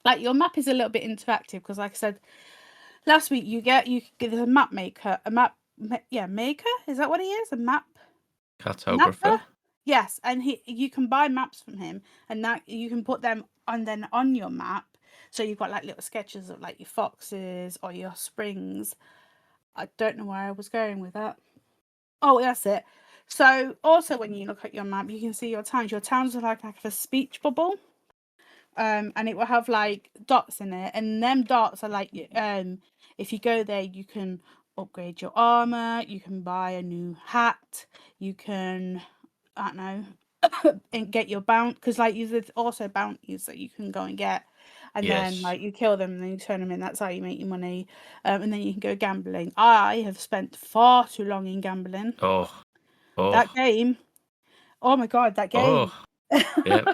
Speaker 2: like your map is a little bit interactive, because like I said last week, you get a map maker, maker. Is that what he is? A map
Speaker 3: cartographer.
Speaker 2: Mapper? Yes, and you can buy maps from him, and that you can put them on your map. So you've got like little sketches of like your foxes or your springs. I don't know where I was going with that. Oh, that's it. So also when you look at your map, you can see your towns. Your towns are like a speech bubble. And it will have like dots in it, and them dots are like if you go there, you can upgrade your armor, you can buy a new hat, you can, I don't know, and get your bounty, because like there's also bounties that you can go and get, and then like you kill them and then you turn them in. That's how you make your money, and then you can go gambling. I have spent far too long in gambling.
Speaker 3: Oh.
Speaker 2: That game. Oh my god, that game.
Speaker 3: Yeah,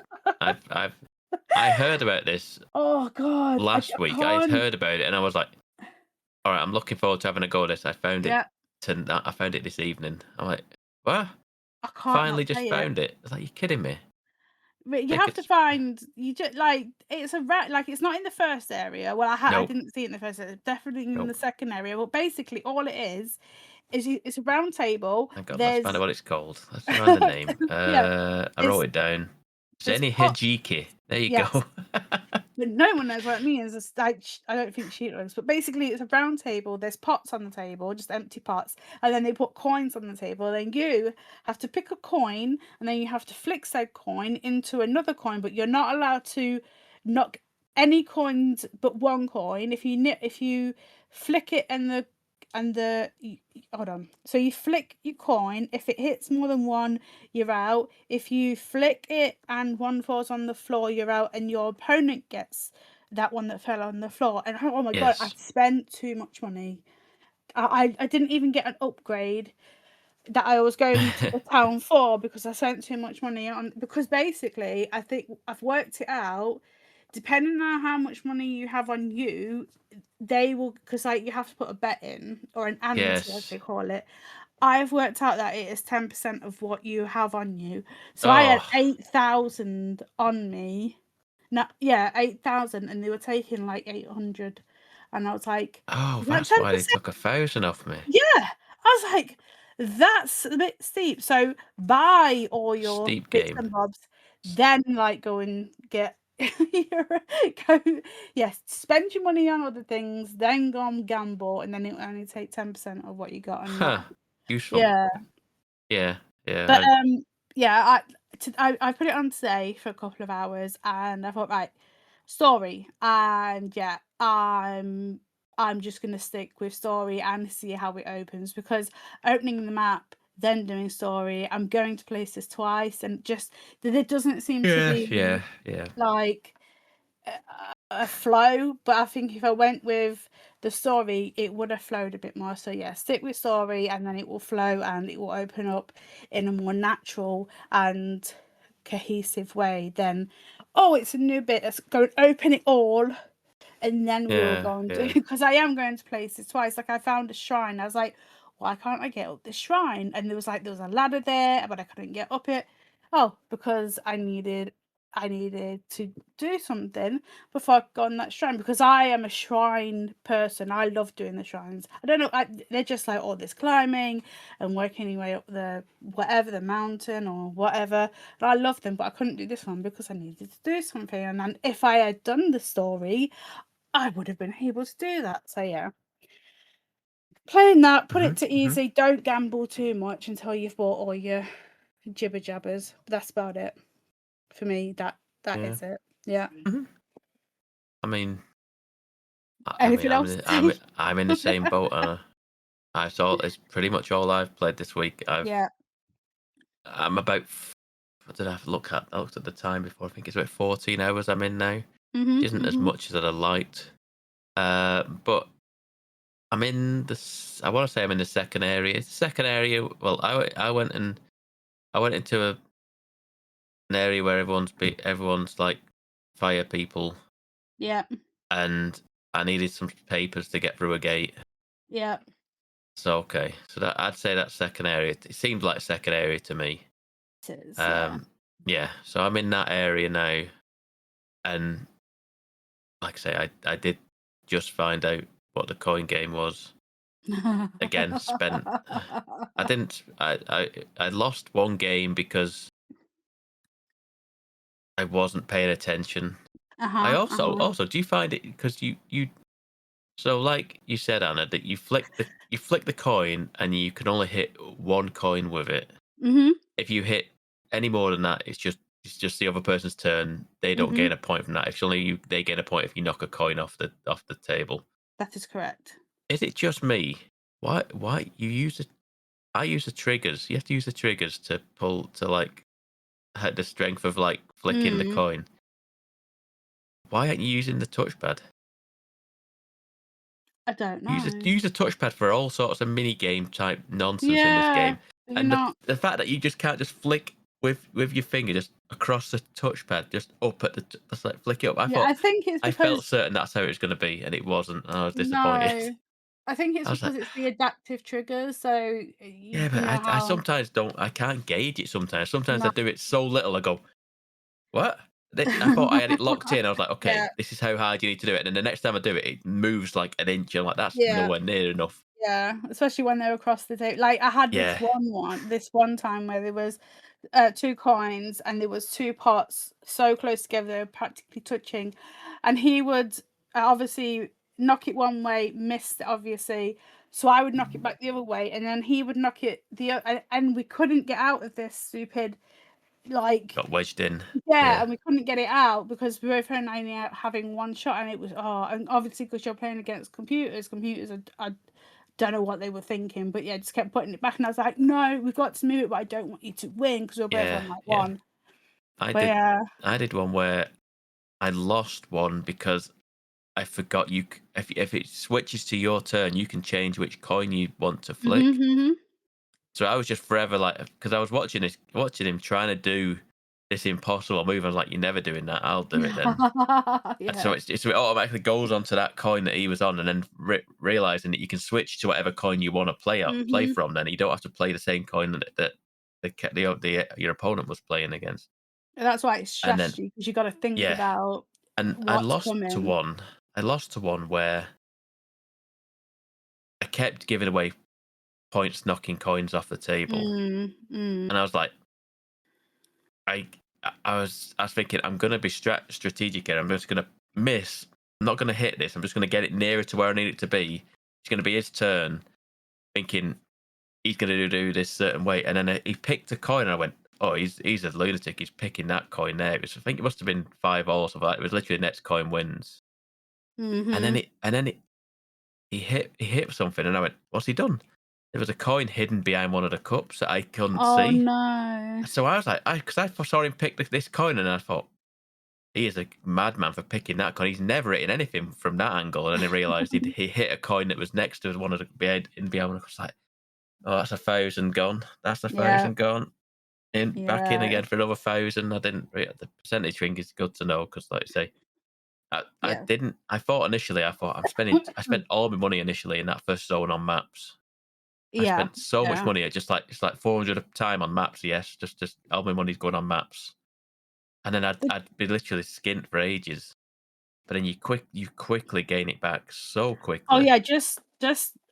Speaker 3: I heard about this.
Speaker 2: Oh god!
Speaker 3: Last week I heard about it and I was like, "All right, I'm looking forward to having a go at this." I found it. I found it this evening. I'm like, "What?
Speaker 2: I can't
Speaker 3: finally just found it." I was like, "You're kidding me?"
Speaker 2: But you have to find. You just like it's it's not in the first area. Well, I didn't see it in the first area. Definitely in the second area. But basically, all it is it's a round table.
Speaker 3: Thank God, let's find out what it's called. Let's find the name. I wrote it down. Zenji Hajiki. There you go.
Speaker 2: But no one knows what it means. It's like, I don't think Sheepdogs, but basically it's a round table. There's pots on the table, just empty pots, and then they put coins on the table. Then you have to pick a coin, and then you have to flick said coin into another coin, but you're not allowed to knock any coins but one coin. If you flick it hold on. So you flick your coin. If it hits more than one, you're out. If you flick it and one falls on the floor, you're out, and your opponent gets that one that fell on the floor. And oh my god, I spent too much money. I didn't even get an upgrade that I was going to the town for because I spent too much money on. Because basically, I think I've worked it out. Depending on how much money you have on you, they will, because like you have to put a bet in or an ante, as they call it. I've worked out that it is 10% of what you have on you. So I had 8,000 on me. No, yeah, 8,000, and they were taking like 800, and I was like,
Speaker 3: "Oh,
Speaker 2: "Is that
Speaker 3: that's why they
Speaker 2: 10%?"
Speaker 3: took 1,000 off me.
Speaker 2: Yeah, I was like, that's a bit steep. So buy all your
Speaker 3: Steep
Speaker 2: bits
Speaker 3: game.
Speaker 2: and bobs, then like go and get go. Yes, spend your money on other things, then go and gamble, and then it will only take 10% of what you got. And not,
Speaker 3: Useful.
Speaker 2: yeah,
Speaker 3: Yeah.
Speaker 2: but yeah, I put it on today for a couple of hours, and I thought, right, story, and yeah, I'm just gonna stick with story and see how it opens, because opening the map, then doing story, I'm going to places twice, and just there doesn't seem to be like a flow. But I think if I went with the story, it would have flowed a bit more. So yeah, stick with story, and then it will flow and it will open up in a more natural and cohesive way. Then, oh, it's a new bit, let's go and open it all, and then we'll go and do, because I am going to places twice. Like I found a shrine, I was like, why can't I get up this shrine? And there was a ladder there, but I couldn't get up it. Oh, because I needed to do something before I could go on that shrine, because I am a shrine person. I love doing the shrines. I don't know, they're just like all this climbing and working your way up the mountain or whatever, and I love them, but I couldn't do this one because I needed to do something. And then if I had done the story, I would have been able to do that. So yeah, playing that, put it to easy. Don't gamble too much until you've bought all your jibber jabbers. But that's about it for me. That is it. Yeah.
Speaker 3: I mean,
Speaker 2: Anything else?
Speaker 3: I'm in the same boat. It's pretty much all I've played this week. I'm about. What did I look at? I looked at the time before. I think it's about 14 hours I'm in now. Which isn't as much as I'd have liked. But I'm in this. I want to say I'm in the second area. Second area. Well, I went into an area where everyone's like fire people.
Speaker 2: Yeah.
Speaker 3: And I needed some papers to get through a gate.
Speaker 2: Yeah.
Speaker 3: So okay, so I'd say that's second area. It seems like second area to me.
Speaker 2: It is,
Speaker 3: yeah. So I'm in that area now, and like I say, I did just find out what the coin game was. Again, spent. I didn't. I lost one game because I wasn't paying attention. I also do you find it because you so like you said, Anna, that you flick the coin and you can only hit one coin with it. If you hit any more than that, it's just the other person's turn. They don't gain a point from that. It's only they gain a point if you knock a coin off the table.
Speaker 2: That is correct.
Speaker 3: Is it just me? Why you use it? I use the triggers. You have to use the triggers to pull to like have the strength of like flicking the coin. Why aren't you using the touchpad?
Speaker 2: I don't know.
Speaker 3: Use a touchpad for all sorts of mini game type nonsense in this game. And the fact that you just can't just flick with your finger just across the touchpad, just up at just like flick it up. I think it's because I felt certain that's how it was going to be, and it wasn't. And I was disappointed.
Speaker 2: No, I think it's because it's the adaptive triggers. So
Speaker 3: yeah, but I sometimes don't. I can't gauge it. Sometimes I do it so little. I go, what? I thought I had it locked in. I was like, okay, this is how hard you need to do it. And then the next time I do it, it moves like an inch. I'm like, that's nowhere near enough.
Speaker 2: Yeah, especially when they're across the table. Like I had
Speaker 3: Yeah.
Speaker 2: this one time where there was 2 coins and there was 2 pots so close together they were practically touching, and he would obviously knock it one way, missed it obviously, so I would knock it back the other way, and then he would knock it and we couldn't get out of this stupid
Speaker 3: Got wedged in.
Speaker 2: yeah, and we couldn't get it out because we were both only having one shot, and it was and obviously because you're playing against computers I don't know what they were thinking, but yeah, just kept putting it back, and I was like, no, we've got to move it, but I don't want you to win because we're both on like one.
Speaker 3: I did one where I lost one because I forgot if it switches to your turn, you can change which coin you want to flick. So I was just forever like, because I was watching him trying to do this impossible move. I was like, you're never doing that. I'll do it then. So it automatically goes onto that coin that he was on, and then realizing that you can switch to whatever coin you want to play from. Then you don't have to play the same coin that your opponent was playing against.
Speaker 2: And that's why it's strategy, because you got to think about.
Speaker 3: And I lost to one. I lost to one where I kept giving away points, knocking coins off the table, and I was like, I was thinking, I'm going to be strategic here. I'm just going to miss. I'm not going to hit this. I'm just going to get it nearer to where I need it to be. It's going to be his turn. Thinking he's going to do this certain way, and then he picked a coin, and I went, oh, he's a lunatic. He's picking that coin there. I think it must have been 5 or something. It was literally next coin wins. And then he hit something, and I went, what's he done? There was a coin hidden behind one of the cups that I couldn't see.
Speaker 2: Oh no!
Speaker 3: So I was like, because I saw him pick this coin, and I thought, he is a madman for picking that coin. He's never hitting anything from that angle. And then I realised he hit a coin that was next to one of the behind one. I was like, oh, that's 1,000 gone. That's 1,000 gone. Back in again for another 1,000. I didn't. The percentage thing is good to know because, like I say, I didn't. I thought initially, I spent all my money initially in that first zone on maps. I spent so much money. It's like 400 a time on maps. Yes, just all my money's going on maps, and then I'd be literally skint for ages. But then you quickly gain it back so quickly.
Speaker 2: Oh yeah, just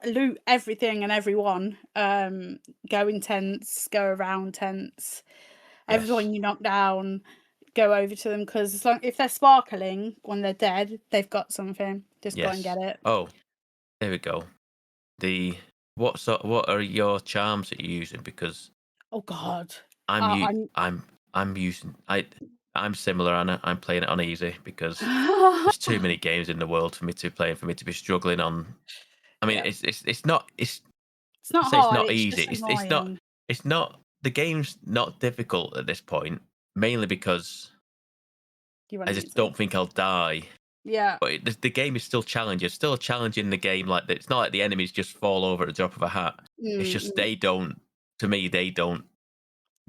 Speaker 2: loot everything and everyone. Go in tents, go around tents. Everyone you knock down, go over to them, because if they're sparkling when they're dead, they've got something. Just go and get it.
Speaker 3: Oh, there we go. What are your charms that you're using? Because
Speaker 2: oh god,
Speaker 3: I'm using I'm similar, Anna. I'm playing it on easy because there's too many games in the world for me to play and for me to be struggling on. I mean, it's not hard.
Speaker 2: It's not
Speaker 3: easy. It's not. The game's not difficult at this point, mainly because I just don't think I'll die.
Speaker 2: Yeah.
Speaker 3: But the game is still challenging. It's still a challenge in the game. Like it's not like the enemies just fall over at the drop of a hat. It's just they don't. To me, they don't.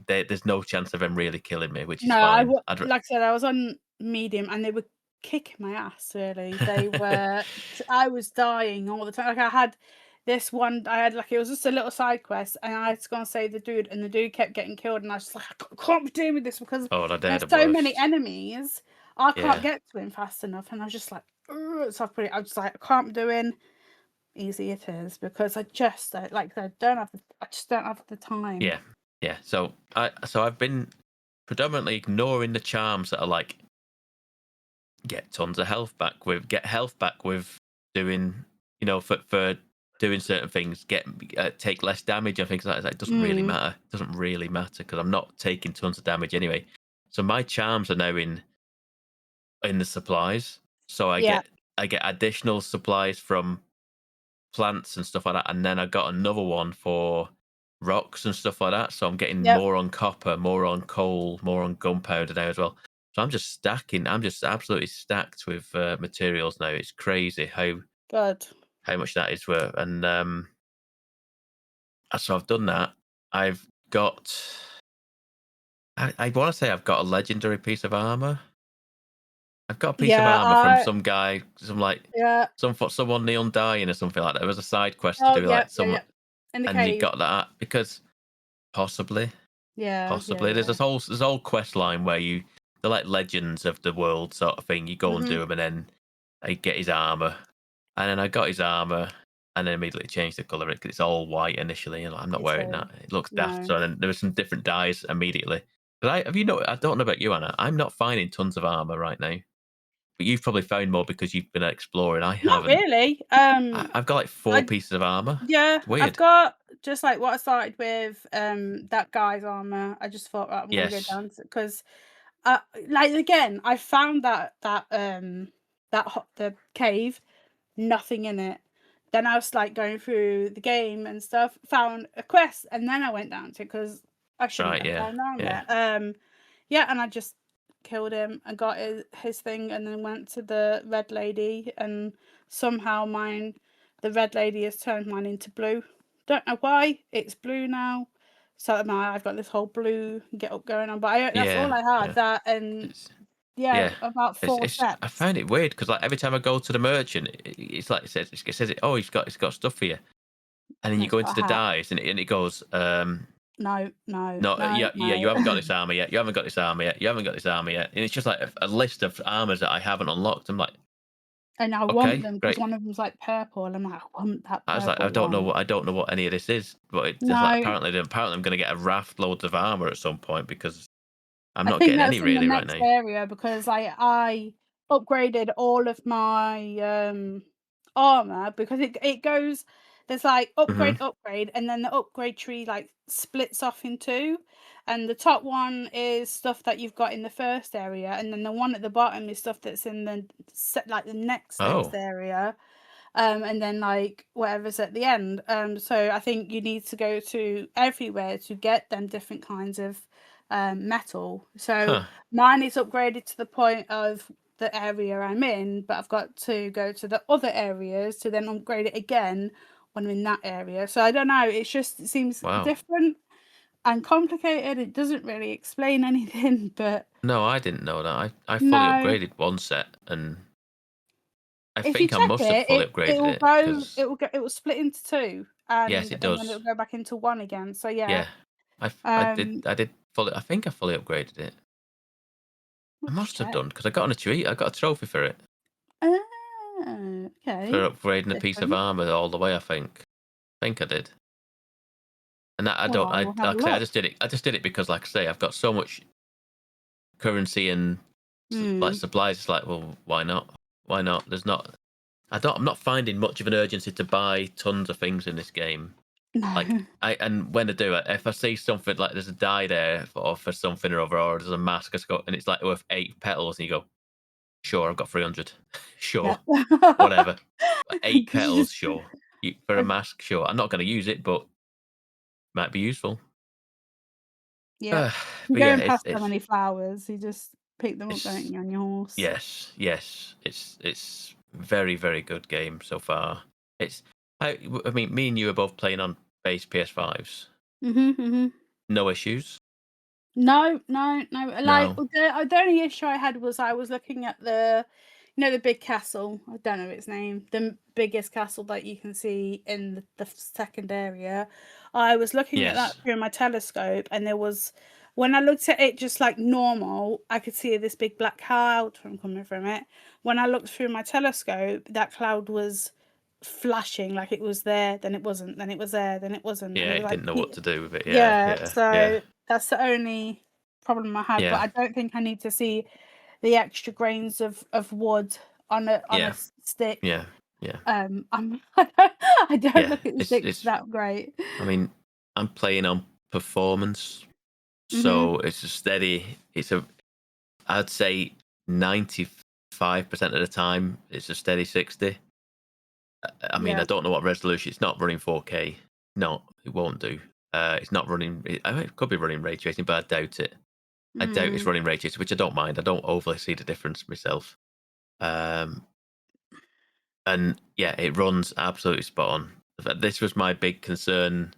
Speaker 3: There's no chance of them really killing me, which is fine.
Speaker 2: Like I said, I was on medium, and they were kicking my ass. Really, they were. I was dying all the time. Like I had this one. It was just a little side quest, and I had to go and save the dude, and the dude kept getting killed, and I was just like, I can't be doing with this because there's so many enemies. I can't get to him fast enough, and I was just like, so I was like, I can't be doing. Easy it is because I just don't have the time.
Speaker 3: Yeah. So I've been predominantly ignoring the charms that are like get tons of health back with doing for doing certain things, take less damage and things like that. It doesn't really matter. It doesn't really matter because I'm not taking tons of damage anyway. So my charms are now in the supplies. So I get additional supplies from plants and stuff like that, and then I got another one for rocks and stuff like that. So I'm getting more on copper, more on coal, more on gunpowder now as well. So I'm just stacking. I'm just absolutely stacked with materials now. It's crazy how much that is worth. And so I've done that. I've got. I want to say I've got a legendary piece of armor. I've got a piece of armor from some guy, someone the Undying or something like that. There was a side quest to do someone,
Speaker 2: and
Speaker 3: you got that because possibly. There's this whole quest line where they're like legends of the world sort of thing. You go and do them, and then I get his armor, and then I got his armor, and then immediately changed the color because it's all white initially, and I'm not
Speaker 2: Me
Speaker 3: wearing
Speaker 2: too.
Speaker 3: that. It looks daft.
Speaker 2: No.
Speaker 3: So then there was some different dyes immediately. But I don't know about you, Anna. I'm not finding tons of armor right now. But you've probably found more because you've been exploring. I
Speaker 2: Not
Speaker 3: haven't.
Speaker 2: really.
Speaker 3: I've got like 4 pieces of armor.
Speaker 2: Yeah,
Speaker 3: It's weird.
Speaker 2: I've got just like what I started with, that guy's armor. I just thought, right, I'm gonna go
Speaker 3: Yes.
Speaker 2: down because, like again, I found the cave, nothing in it. Then I was like going through the game and stuff, found a quest, and then I went down to because I shouldn't
Speaker 3: Right,
Speaker 2: have
Speaker 3: yeah,
Speaker 2: gone down
Speaker 3: yeah.
Speaker 2: there. Yeah, and I just killed him and got his thing, and then went to the red lady, and somehow the red lady has turned mine into blue. Don't know why it's blue now. So now I've got this whole blue get up going on, but that's all
Speaker 3: Yeah,
Speaker 2: I had.
Speaker 3: yeah.
Speaker 2: That and
Speaker 3: Yeah.
Speaker 2: about 4
Speaker 3: I
Speaker 2: steps.
Speaker 3: found it weird because like every time I go to the merchant, it's like it says it. Oh, he's got stuff for you, and then you
Speaker 2: It's
Speaker 3: go
Speaker 2: got
Speaker 3: into
Speaker 2: a
Speaker 3: the
Speaker 2: hat.
Speaker 3: dyes, and it goes,
Speaker 2: No,
Speaker 3: yeah, you haven't got this armor yet. You haven't got this armor yet. You haven't got this armor yet. And it's just like a list of armors that I haven't unlocked. I'm like,
Speaker 2: And I want
Speaker 3: okay,
Speaker 2: them because
Speaker 3: great.
Speaker 2: one of them's like purple, and I'm like, I want that
Speaker 3: I was like,
Speaker 2: purple one.
Speaker 3: I don't know what any of this is, but it's just like
Speaker 2: No,
Speaker 3: apparently I'm going to get a raft loads of armor at some point because I'm
Speaker 2: I
Speaker 3: not
Speaker 2: think
Speaker 3: getting any
Speaker 2: that's in the
Speaker 3: really right
Speaker 2: next
Speaker 3: now.
Speaker 2: area because I upgraded all of my armor because it goes, there's like
Speaker 3: Hmm.
Speaker 2: upgrade, and then the upgrade tree like splits off in two, and the top one is stuff that you've got in the first area, and then the one at the bottom is stuff that's in the like the next
Speaker 3: Oh,
Speaker 2: area. And then like whatever's at the end. So I think you need to go to everywhere to get them different kinds of metal. So
Speaker 3: huh.
Speaker 2: mine is upgraded to the point of the area I'm in, but I've got to go to the other areas to then upgrade it again when I'm in that area. So I don't know, it seems
Speaker 3: Wow.
Speaker 2: different and complicated. It doesn't really explain anything, but
Speaker 3: No, I didn't know that. I fully
Speaker 2: no.
Speaker 3: upgraded one set, and I
Speaker 2: If you
Speaker 3: think I
Speaker 2: check
Speaker 3: must have
Speaker 2: it,
Speaker 3: fully upgraded it because
Speaker 2: it will split into two,
Speaker 3: yes, it
Speaker 2: and then it'll
Speaker 3: does.
Speaker 2: go back into one again. So yeah,
Speaker 3: Yeah,
Speaker 2: um,
Speaker 3: I did fully. I think I fully upgraded it. I
Speaker 2: let's
Speaker 3: must have
Speaker 2: check.
Speaker 3: done because I got on a treat. I got a trophy for it
Speaker 2: Okay,
Speaker 3: for upgrading a piece of
Speaker 2: different.
Speaker 3: armor all the way. I think I did. And that I
Speaker 2: Well,
Speaker 3: don't.
Speaker 2: I
Speaker 3: I
Speaker 2: will have a
Speaker 3: like I say, I
Speaker 2: look.
Speaker 3: just did it. I just did it because, like I say, I've got so much currency and like
Speaker 2: Hmm.
Speaker 3: supplies. It's like, well, why not? Why not? There's not. I'm not finding much of an urgency to buy tons of things in this game. Like
Speaker 2: No.
Speaker 3: and when I do it, if I see something like there's a dye there for something or other, or there's a mask, I just go, and it's like worth 8 petals, and you go, sure, I've got 300,
Speaker 2: Yeah.
Speaker 3: sure, whatever, 8
Speaker 2: 'Cause you
Speaker 3: petals,
Speaker 2: just
Speaker 3: sure, for a mask, sure. I'm not going to use it, but might be useful.
Speaker 2: yeah. You're
Speaker 3: But yeah,
Speaker 2: going past so
Speaker 3: it's
Speaker 2: many flowers. You just pick them up, don't
Speaker 3: it's
Speaker 2: you, on your horse?
Speaker 3: yes, it's very very good game so far. It's I mean, me and you are both playing on base PS5s,
Speaker 2: Mhm.
Speaker 3: no issues,
Speaker 2: No. Like
Speaker 3: no,
Speaker 2: the only issue I had was I was looking at the big castle. I don't know its name. The biggest castle that you can see in the second area. I was looking at that
Speaker 3: yes,
Speaker 2: through my telescope, and when I looked at it just like normal, I could see this big black cloud coming from it. When I looked through my telescope, that cloud was flashing like it was there, then it wasn't, then it was there, then it wasn't, and
Speaker 3: yeah,
Speaker 2: it was
Speaker 3: it
Speaker 2: like
Speaker 3: didn't know what to do with it,
Speaker 2: yeah,
Speaker 3: yeah.
Speaker 2: so that's the only problem I had, but
Speaker 3: Yeah,
Speaker 2: I don't think I need to see the extra grains of wood on a
Speaker 3: yeah,
Speaker 2: stick.
Speaker 3: yeah, yeah,
Speaker 2: I don't
Speaker 3: yeah.
Speaker 2: look at the sticks
Speaker 3: It's.
Speaker 2: that great.
Speaker 3: I mean, I'm playing on performance,
Speaker 2: Mhm.
Speaker 3: so it's a steady. I'd say 95% of the time, it's a steady 60. I mean,
Speaker 2: Yeah.
Speaker 3: I don't know what resolution. It's not running 4K. No, it won't do. It's not running. I mean, it could be running ray tracing, but I doubt it. I doubt it's
Speaker 2: Mm.
Speaker 3: running ray tracing, which I don't mind. I don't overly see the difference myself. Um, and yeah, it runs absolutely spot on. This was my big concern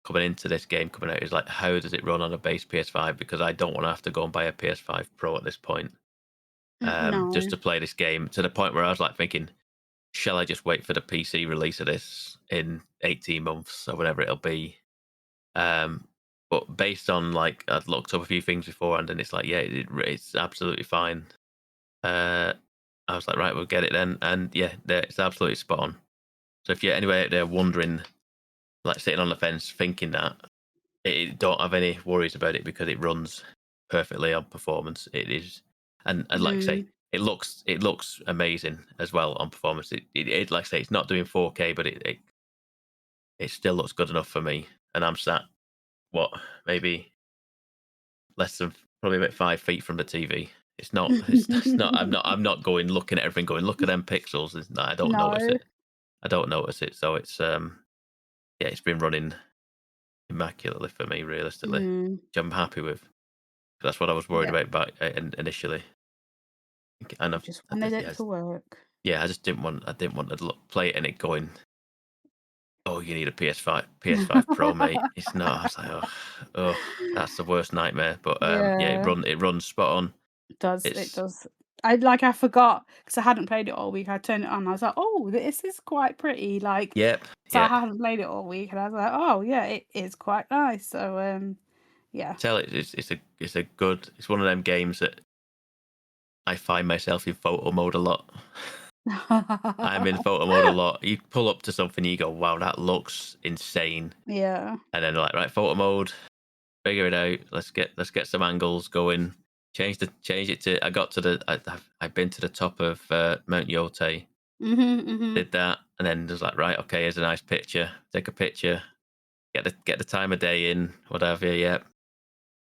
Speaker 3: coming into this game coming out, is like, how does it run on a base PS5? Because I don't want to have to go and buy a PS5 Pro at this point, just
Speaker 2: No.
Speaker 3: to play this game, to the point where I was like thinking, shall I just wait for the PC release of this in 18 months or whatever it'll be? But based on like, I'd looked up a few things beforehand, and it's like, yeah, it's absolutely fine. I was like, right, we'll get it then, and yeah, it's absolutely spot on. So if you're anywhere out there wondering, like sitting on the fence thinking that, don't have any worries about it because it runs perfectly on performance. It is, and like I say, it looks amazing as well on performance. It like I say, it's not doing 4K, but it still looks good enough for me. And I'm sat maybe less than probably about 5 feet from the TV. It's not. It's not. I'm not going looking at everything. Going look at them pixels. I don't notice it. I don't notice it. So it's it's been running immaculately for me, realistically, which I'm happy with. That's what I was worried about initially. And
Speaker 2: just wanted it to work.
Speaker 3: Yeah, I didn't want to play it and it going, oh, you need a PS5 Pro, mate. It's not. I was like, oh, that's the worst nightmare. But it runs spot on.
Speaker 2: It does. I forgot because I hadn't played it all week. I turned it on. I was like, oh, this is quite pretty. Like, so I hadn't played it all week, and I was like, oh yeah, it is quite nice. So yeah.
Speaker 3: Tell it, it's a good. It's one of them games that I find myself in photo mode a lot. I'm in photo mode a lot. You pull up to something, you go, wow, that looks insane.
Speaker 2: Yeah.
Speaker 3: And then right, photo mode, figure it out. Let's get some angles going. Change it to. I've been to the top of Mount Yōtei. Did that, and then there's like, right, okay, here's a nice picture. Take a picture. Get the time of day in, whatever. Yeah,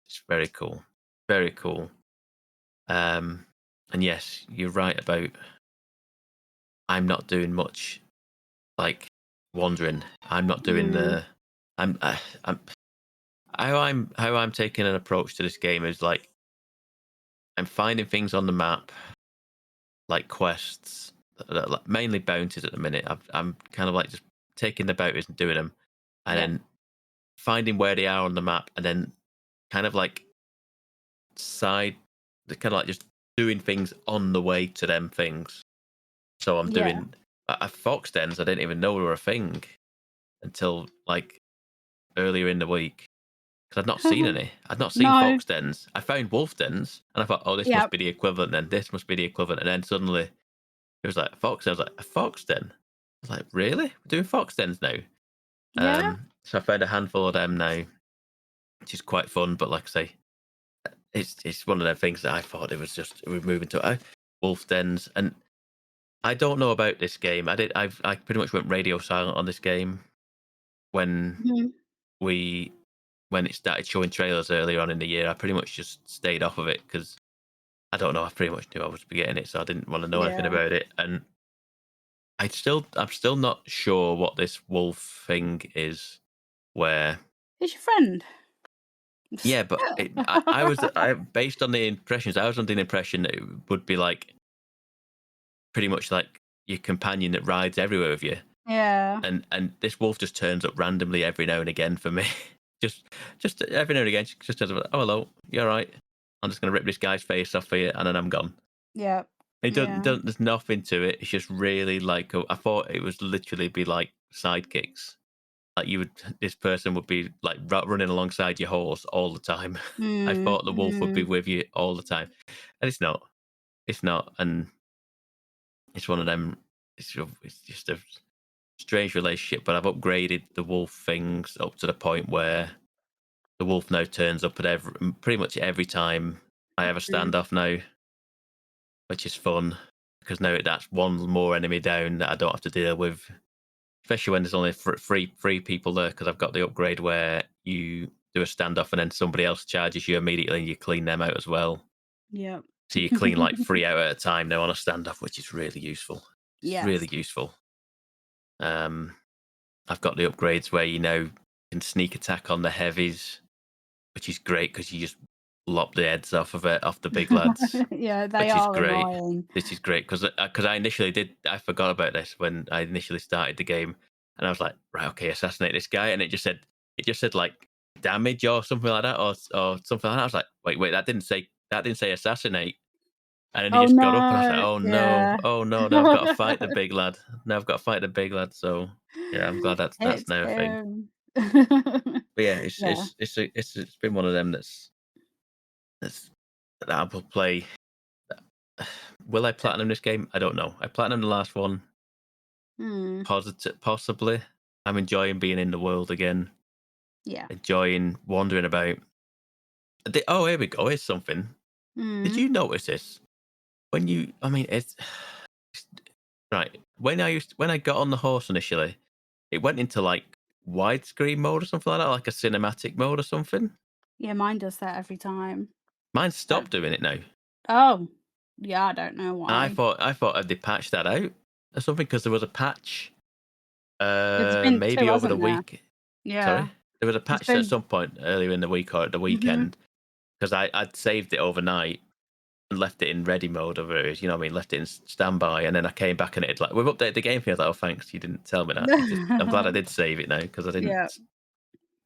Speaker 3: it's very cool, very cool. And yes, you're right about. I'm not doing much, like wandering. I'm not doing the. How I'm taking an approach to this game is like I'm finding things on the map, like quests, mainly bounties at the minute. I'm kind of like just taking the bounties and doing them, and then finding where they are on the map, and then kind of like kind of like just doing things on the way to them things. So I'm doing fox dens. I didn't even know were a thing until like earlier in the week. Because I'd not seen any. I'd not seen fox dens. I found wolf dens, and I thought, oh, this must be the equivalent then. This must be the equivalent. And then suddenly, it was like fox. I was like, a fox den? I was like, really? We're doing fox dens now?
Speaker 2: Yeah.
Speaker 3: So I found a handful of them now, which is quite fun. But like I say, it's one of them things that I thought it was just, we're moving to wolf dens. And I don't know about this game. I pretty much went radio silent on this game when when it started showing trailers earlier on in the year. I pretty much just stayed off of it because I don't know. I pretty much knew I was getting it, so I didn't want to know anything about it. And I'm still not sure what this wolf thing is. Where
Speaker 2: it's your friend.
Speaker 3: Yeah, but I was based on the impressions. I was under the impression that it would be like pretty much like your companion that rides everywhere with you.
Speaker 2: Yeah.
Speaker 3: And this wolf just turns up randomly every now and again for me. just every now and again, she just turns up. Oh, hello, you're right. I'm just gonna rip this guy's face off for you, and then I'm gone.
Speaker 2: Yeah.
Speaker 3: It doesn't. There's nothing to it. It's just really like I thought it was literally be like sidekicks. Like this person would be like running alongside your horse all the time. I thought the wolf would be with you all the time, and it's not. It's not, and it's one of them. It's just a strange relationship. But I've upgraded the wolf things up to the point where the wolf now turns up at pretty much every time I have a standoff now, which is fun because now that's one more enemy down that I don't have to deal with. Especially when there's only three people there, because I've got the upgrade where you do a standoff and then somebody else charges you immediately and you clean them out as well.
Speaker 2: Yeah.
Speaker 3: So you clean like 3 out at a time now on a standoff, which is really useful. It's really useful. I've got the upgrades where you now can sneak attack on the heavies, which is great because you just lop the heads off the big lads.
Speaker 2: Yeah, they are
Speaker 3: great.
Speaker 2: Annoying.
Speaker 3: This is great because I initially I forgot about this when I initially started the game, and I was like, right, okay, assassinate this guy, and it just said like damage or something like that, or something like that. I was like, wait, that didn't say assassinate, and then he just got up, and I was like, oh no, now I've got to fight the big lad. So yeah, I'm glad that's now a thing. But yeah, it's been one of them that I will play. Will I platinum this game? I don't know. I platinumed the last one. positive, possibly. I'm enjoying being in the world again.
Speaker 2: Yeah.
Speaker 3: Enjoying wandering about. Oh, here we go. Here's something. Did you notice this? It's right. When I got on the horse initially, it went into like widescreen mode or something like that, like a cinematic mode or something.
Speaker 2: Yeah, mine does that every time.
Speaker 3: Mine stopped doing it now.
Speaker 2: Oh, yeah, I don't know why.
Speaker 3: And I thought had they patched that out or something, because there was a patch.
Speaker 2: There's been
Speaker 3: Maybe
Speaker 2: two,
Speaker 3: over the
Speaker 2: hasn't there?
Speaker 3: week.
Speaker 2: Yeah.
Speaker 3: Sorry, there was a
Speaker 2: There's
Speaker 3: patch at
Speaker 2: been...
Speaker 3: some point earlier in the week or at the weekend, because I'd saved it overnight and left it in ready mode, over it, you know what I mean, left it in standby, and then I came back and it like, we've updated the game for you. I was like, oh, thanks, you didn't tell me that. I'm glad I did save it now, because I didn't.
Speaker 2: Yeah.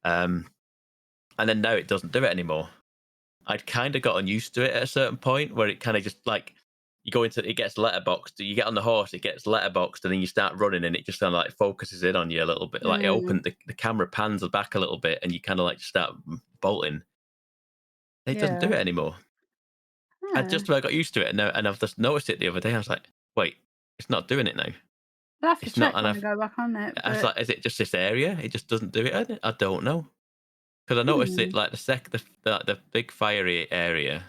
Speaker 3: And then now it doesn't do it anymore. I'd kind of gotten used to it at a certain point, where it kind of just like, you go into, it gets letterboxed, you get on the horse, it gets letterboxed, and then you start running and it just kind of like focuses in on you a little bit. Like the camera pans back a little bit and you kind of like start bolting. It doesn't do it anymore. I just about got used to it, and I've just noticed it the other day. I was like, wait, it's not doing it now.
Speaker 2: I'll have to
Speaker 3: It's
Speaker 2: check
Speaker 3: not, and
Speaker 2: when I go back on it.
Speaker 3: I was like, is it just this area? It just doesn't do it. I don't know, because I noticed it like the big fiery area.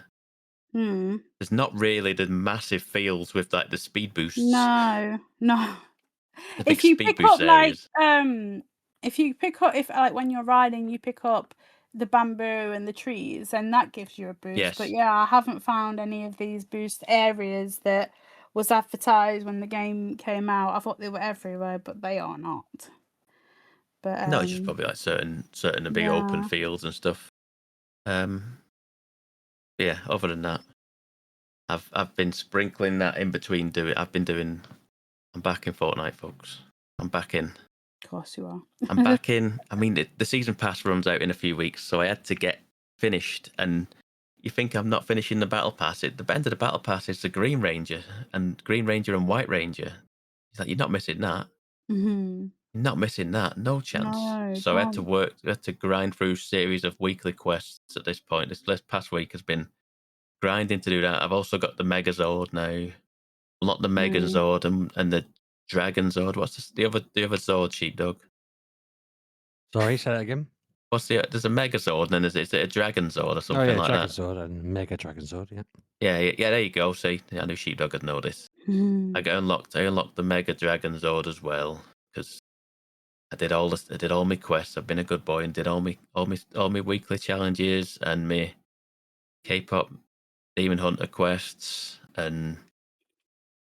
Speaker 3: There's not really the massive fields with like the speed boosts.
Speaker 2: No.
Speaker 3: The big
Speaker 2: If you
Speaker 3: speed
Speaker 2: pick
Speaker 3: boost
Speaker 2: up
Speaker 3: areas.
Speaker 2: if like when you're riding, you pick up the bamboo and the trees, and that gives you a boost.
Speaker 3: Yes.
Speaker 2: But yeah, I haven't found any of these boost areas that was advertised when the game came out. I thought they were everywhere, but they are not. But
Speaker 3: No, it's just probably like certain big open fields and stuff. Yeah, other than that, I've been sprinkling that in between I'm back in Fortnite, folks. I'm back in.
Speaker 2: Of course you are.
Speaker 3: I'm back in. I mean, the season pass runs out in a few weeks, so I had to get finished. And you think I'm not finishing the battle pass? The end of the battle pass is the Green Ranger and White Ranger. He's like, you're not missing that. You're not missing that. No chance.
Speaker 2: No,
Speaker 3: So I had to grind through series of weekly quests at this point. This past week has been grinding to do that. I've also got the Megazord now. Not the Megazord and the Dragon Zord. What's the other Zord, Sheepdog?
Speaker 1: Sorry, say that again.
Speaker 3: There's a Megazord and then is it a Dragon Zord or something like
Speaker 1: Dragon
Speaker 3: that?
Speaker 1: Zord and Mega Dragon Zord, yeah.
Speaker 3: Yeah, there you go. See, I knew Sheepdog would know this. I unlocked the Mega Dragon Zord as well, because I did all my quests. I've been a good boy and did all my weekly challenges and my K-pop Demon Hunter quests and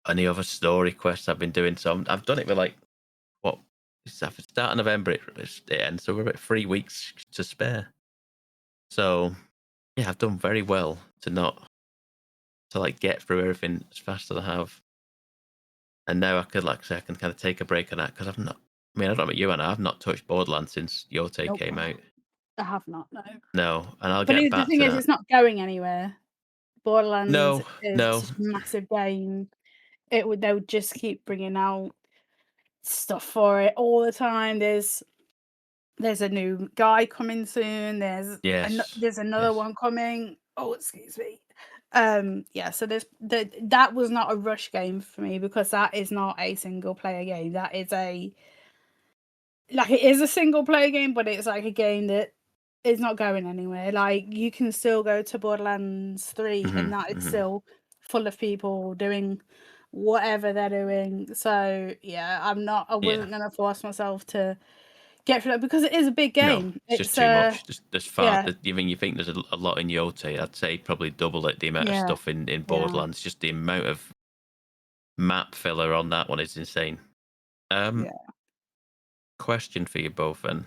Speaker 3: any other story quests I've been doing. So I've done it with like, what, start of November it ends, so we're about 3 weeks to spare. So yeah, I've done very well to get through everything as fast as I have. And now I could, like I say, I can kind of take a break on that, because I don't know about you, Anna, I've not touched Borderlands since Yōtei came out.
Speaker 2: I have not, no.
Speaker 3: No, and I'll
Speaker 2: But
Speaker 3: get back
Speaker 2: the thing
Speaker 3: to
Speaker 2: is,
Speaker 3: that.
Speaker 2: it's not going anywhere. Borderlands is
Speaker 3: No.
Speaker 2: such a massive game. They would just keep bringing out stuff for it all the time. There's a new guy coming soon. There's another one coming. Oh, excuse me. So that was not a rush game for me, because that is not a single player game. That is it is a single player game, but it's like a game that is not going anywhere. Like, you can still go to Borderlands 3 and that is still full of people doing whatever they're doing. So yeah, I wasn't gonna force myself to get through that, because it is a big game.
Speaker 3: No, it's just too much. There's far. You think there's a lot in Yōtei. I'd say probably double it, the amount of stuff in Borderlands. Just the amount of map filler on that one is insane. Question for you both, then.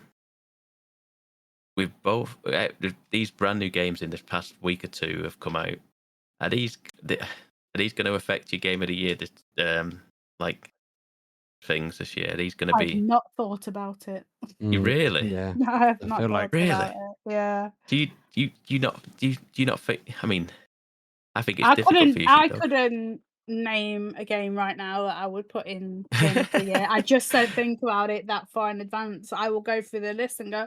Speaker 3: We've both these brand new games in this past week or two have come out. Are these going to affect your game of the year? Things this year. Are these going to be?
Speaker 2: I've not thought about it.
Speaker 3: You really?
Speaker 1: Yeah.
Speaker 2: No, I have not thought
Speaker 1: like
Speaker 2: about it. Yeah.
Speaker 3: Do you not think? I mean, I think it's difficult for you.
Speaker 2: I couldn't name a game right now that I would put in game of the year. I just don't think about it that far in advance. I will go through the list and go,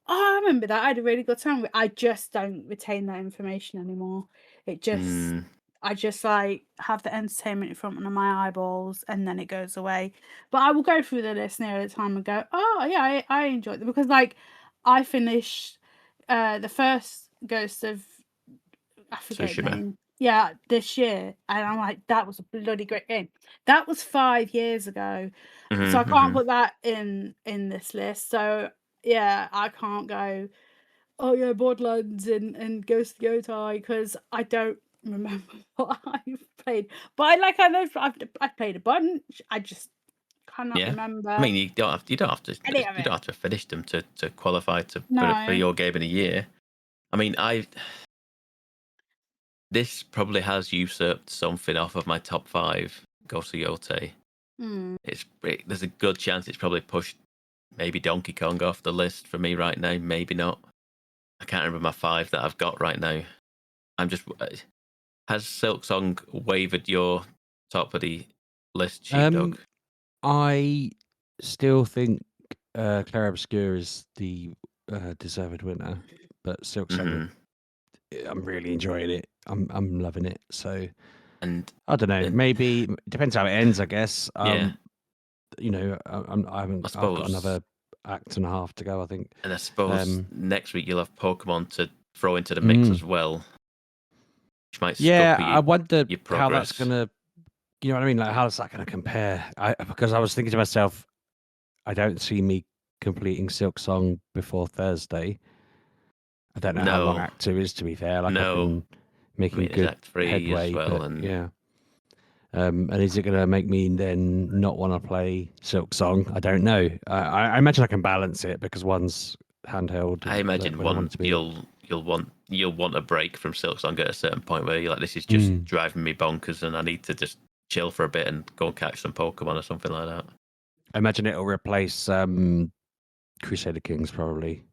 Speaker 2: oh, I remember that. I had a really good time. I just don't retain that information anymore. It just, I just like have the entertainment in front of my eyeballs, and then it goes away. But I will go through the list near the time and go, oh yeah, I enjoyed it, because like I finished the first Ghost of, I forget the
Speaker 3: Tsushima.
Speaker 2: name. Yeah, this year, and I'm like, that was a bloody great game. That was 5 years ago, so I can't put that in this list. So yeah, I can't go, oh yeah, Borderlands and Ghost of Yōtei, because I don't remember what I've played. But I know I've played a bunch. I just cannot remember.
Speaker 3: I mean, you don't have to
Speaker 2: any of it.
Speaker 3: finish them to qualify for
Speaker 2: No.
Speaker 3: your game in a year. I mean, this probably has usurped something off of my top 5. Ghost of Yōtei. There's a good chance it's probably pushed maybe Donkey Kong off the list for me right now. Maybe not. I can't remember my 5 that I've got right now. Has Silksong wavered your top of the list, Sheepdog?
Speaker 1: I still think Claire Obscure is the deserved winner, but Silksong, I'm really enjoying it. I'm loving it. So,
Speaker 3: and
Speaker 1: I don't know. Maybe it depends how it ends, I guess.
Speaker 3: Yeah.
Speaker 1: You know, I've got another act and a half to go, I think.
Speaker 3: And I suppose next week you'll have Pokemon to throw into the mix as well. Which might scupper
Speaker 1: I wonder
Speaker 3: your
Speaker 1: how that's
Speaker 3: progress.
Speaker 1: gonna, you know what I mean? Like, how's that gonna compare? Because I was thinking to myself, I don't see me completing Silksong before Thursday. I don't know how long Act 2 is, to be fair. Like, I've been making good
Speaker 3: Act 3
Speaker 1: headway,
Speaker 3: as well,
Speaker 1: but yeah. And is it going to make me then not want to play Silksong? I don't know. I imagine I can balance it, because one's handheld.
Speaker 3: I imagine you'll want a break from Silksong at a certain point where you're like, this is just driving me bonkers, and I need to just chill for a bit and go and catch some Pokemon or something like that.
Speaker 1: I imagine it'll replace Crusader Kings probably.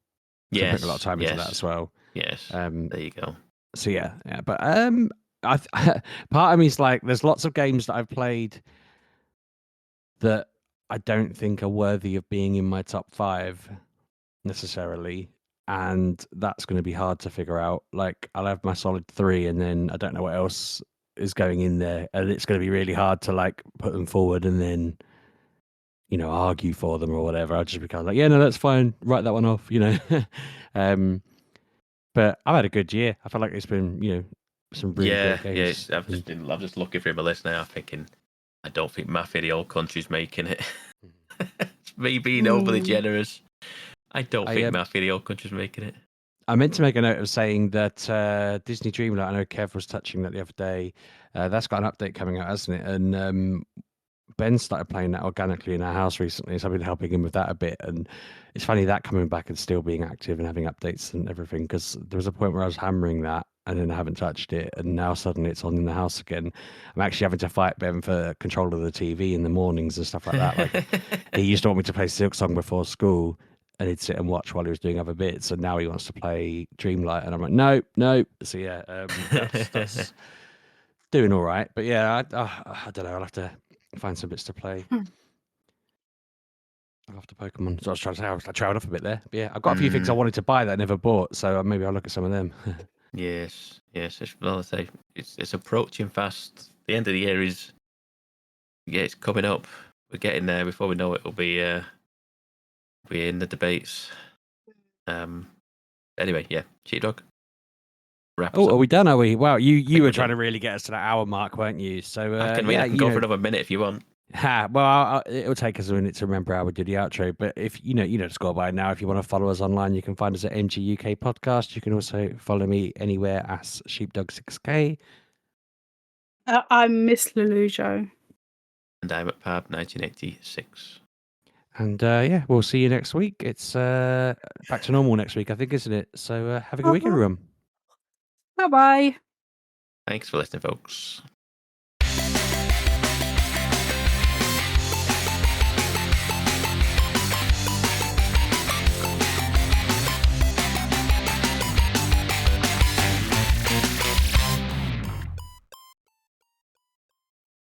Speaker 3: Yes,
Speaker 1: put a lot of time into that as well.
Speaker 3: Yes. There you go.
Speaker 1: So yeah. But part of me is like, there's lots of games that I've played that I don't think are worthy of being in my top 5 necessarily, and that's going to be hard to figure out. Like, I'll have my solid 3, and then I don't know what else is going in there, and it's going to be really hard to like put them forward and then, you know, argue for them or whatever. I'll just be kind of like, yeah, no, that's fine, write that one off, you know. But I've had a good year. I feel like it's been, you know, some really great games.
Speaker 3: I'm just looking through my list now, thinking, I don't think Mafia the Old Country's making it. It's me being overly generous. I don't think Mafia the Old Country's making it.
Speaker 1: I meant to make a note of saying that Disney Dreamlight, I know Kev was touching that the other day, that's got an update coming out, hasn't it? And Ben started playing that organically in our house recently, so I've been helping him with that a bit. And it's funny that coming back and still being active and having updates and everything, because there was a point where I was hammering that and then I haven't touched it, and now suddenly it's on in the house again. I'm actually having to fight Ben for control of the TV in the mornings and stuff like that. Like, he used to want me to play Silksong before school, and he'd sit and watch while he was doing other bits, and now he wants to play Dreamlight, and I'm like, no. So yeah, that's doing all right. But yeah, I don't know. I'll have to find some bits to play after Pokemon. So I was trying to say, I trailed off a bit there. But yeah, I've got a few things I wanted to buy that I never bought, so maybe I'll look at some of them.
Speaker 3: Yes. It's approaching fast. The end of the year is, it's coming up. We're getting there. Before we know it, we'll be in the debates. Anyway, yeah, Sheepdog.
Speaker 1: Oh, are we done? Are we? Wow, you were trying to really get us to that hour mark, weren't you? So
Speaker 3: I can go for another minute if you want.
Speaker 1: Well, it'll take us a minute to remember how we do the outro. But if you know the score by now. If you want to follow us online, you can find us at MGUK Podcast. You can also follow me anywhere as Sheepdog6K.
Speaker 2: I'm Miss Lelujo.
Speaker 3: And I'm at Pab 1986.
Speaker 1: And yeah, we'll see you next week. It's back to normal next week, I think, isn't it? So have a good week, everyone.
Speaker 2: Bye-bye.
Speaker 3: Thanks for listening, folks.